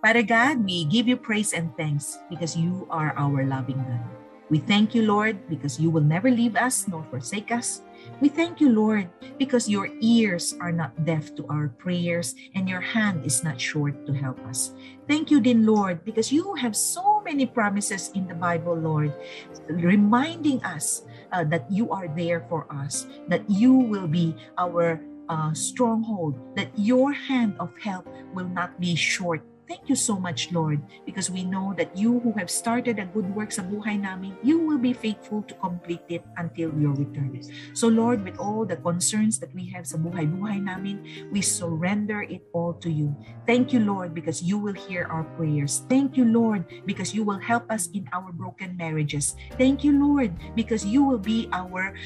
Father God, we give you praise and thanks because you are our loving God. We thank you, Lord, because you will never leave us nor forsake us. We thank you, Lord, because your ears are not deaf to our prayers and your hand is not short to help us. Thank you, then, Lord, because you have so many promises in the Bible, Lord, reminding us that you are there for us, that you will be our stronghold, that your hand of help will not be short. Thank you so much, Lord, because we know that you who have started a good work sa buhay namin, you will be faithful to complete it until your return. So, Lord, with all the concerns that we have sa buhay-buhay namin, we surrender it all to you. Thank you, Lord, because you will hear our prayers. Thank you, Lord, because you will help us in our broken marriages. Thank you, Lord, because you will be our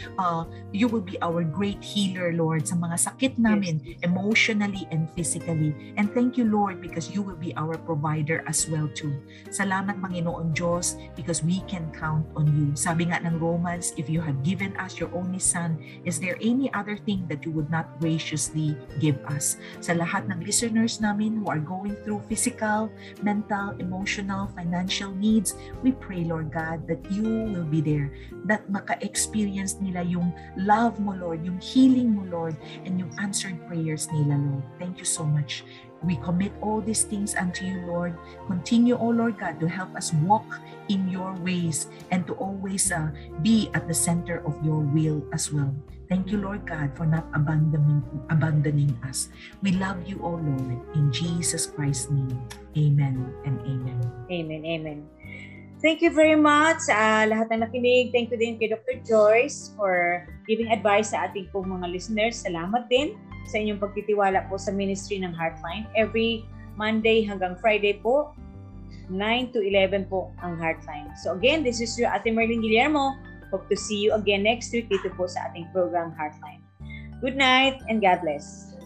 great healer, Lord, sa mga sakit namin, emotionally and physically. And thank you, Lord, because you will be be our provider as well too. Salamat Panginoon Diyos because we can count on you. Sabi nga ng Romans, if you have given us your only Son, is there any other thing that you would not graciously give us? Sa lahat ng listeners namin who are going through physical, mental, emotional, financial needs, we pray Lord God that you will be there, that maka-experience nila yung love mo Lord, yung healing mo Lord, and yung answered prayers nila Lord. Thank you so much. We commit all these things unto you, Lord. Continue, O Lord God, to help us walk in your ways and to always be at the center of your will as well. Thank you, Lord God, for not abandoning us. We love you, O Lord. In Jesus Christ's name, amen and amen. Amen, amen. Thank you very much sa lahat ng nakinig. Thank you din kay Dr. Joyce for giving advice sa ating pong mga listeners. Salamat din sa inyong pagtitiwala po sa ministry ng Heartline. Every Monday hanggang Friday po, 9 to 11 po ang Heartline. So again, this is your Ate Merlin Guillermo. Hope to see you again next week dito po sa ating program Heartline. Good night and God bless.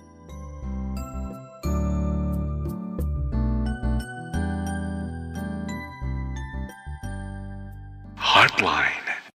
Heartline.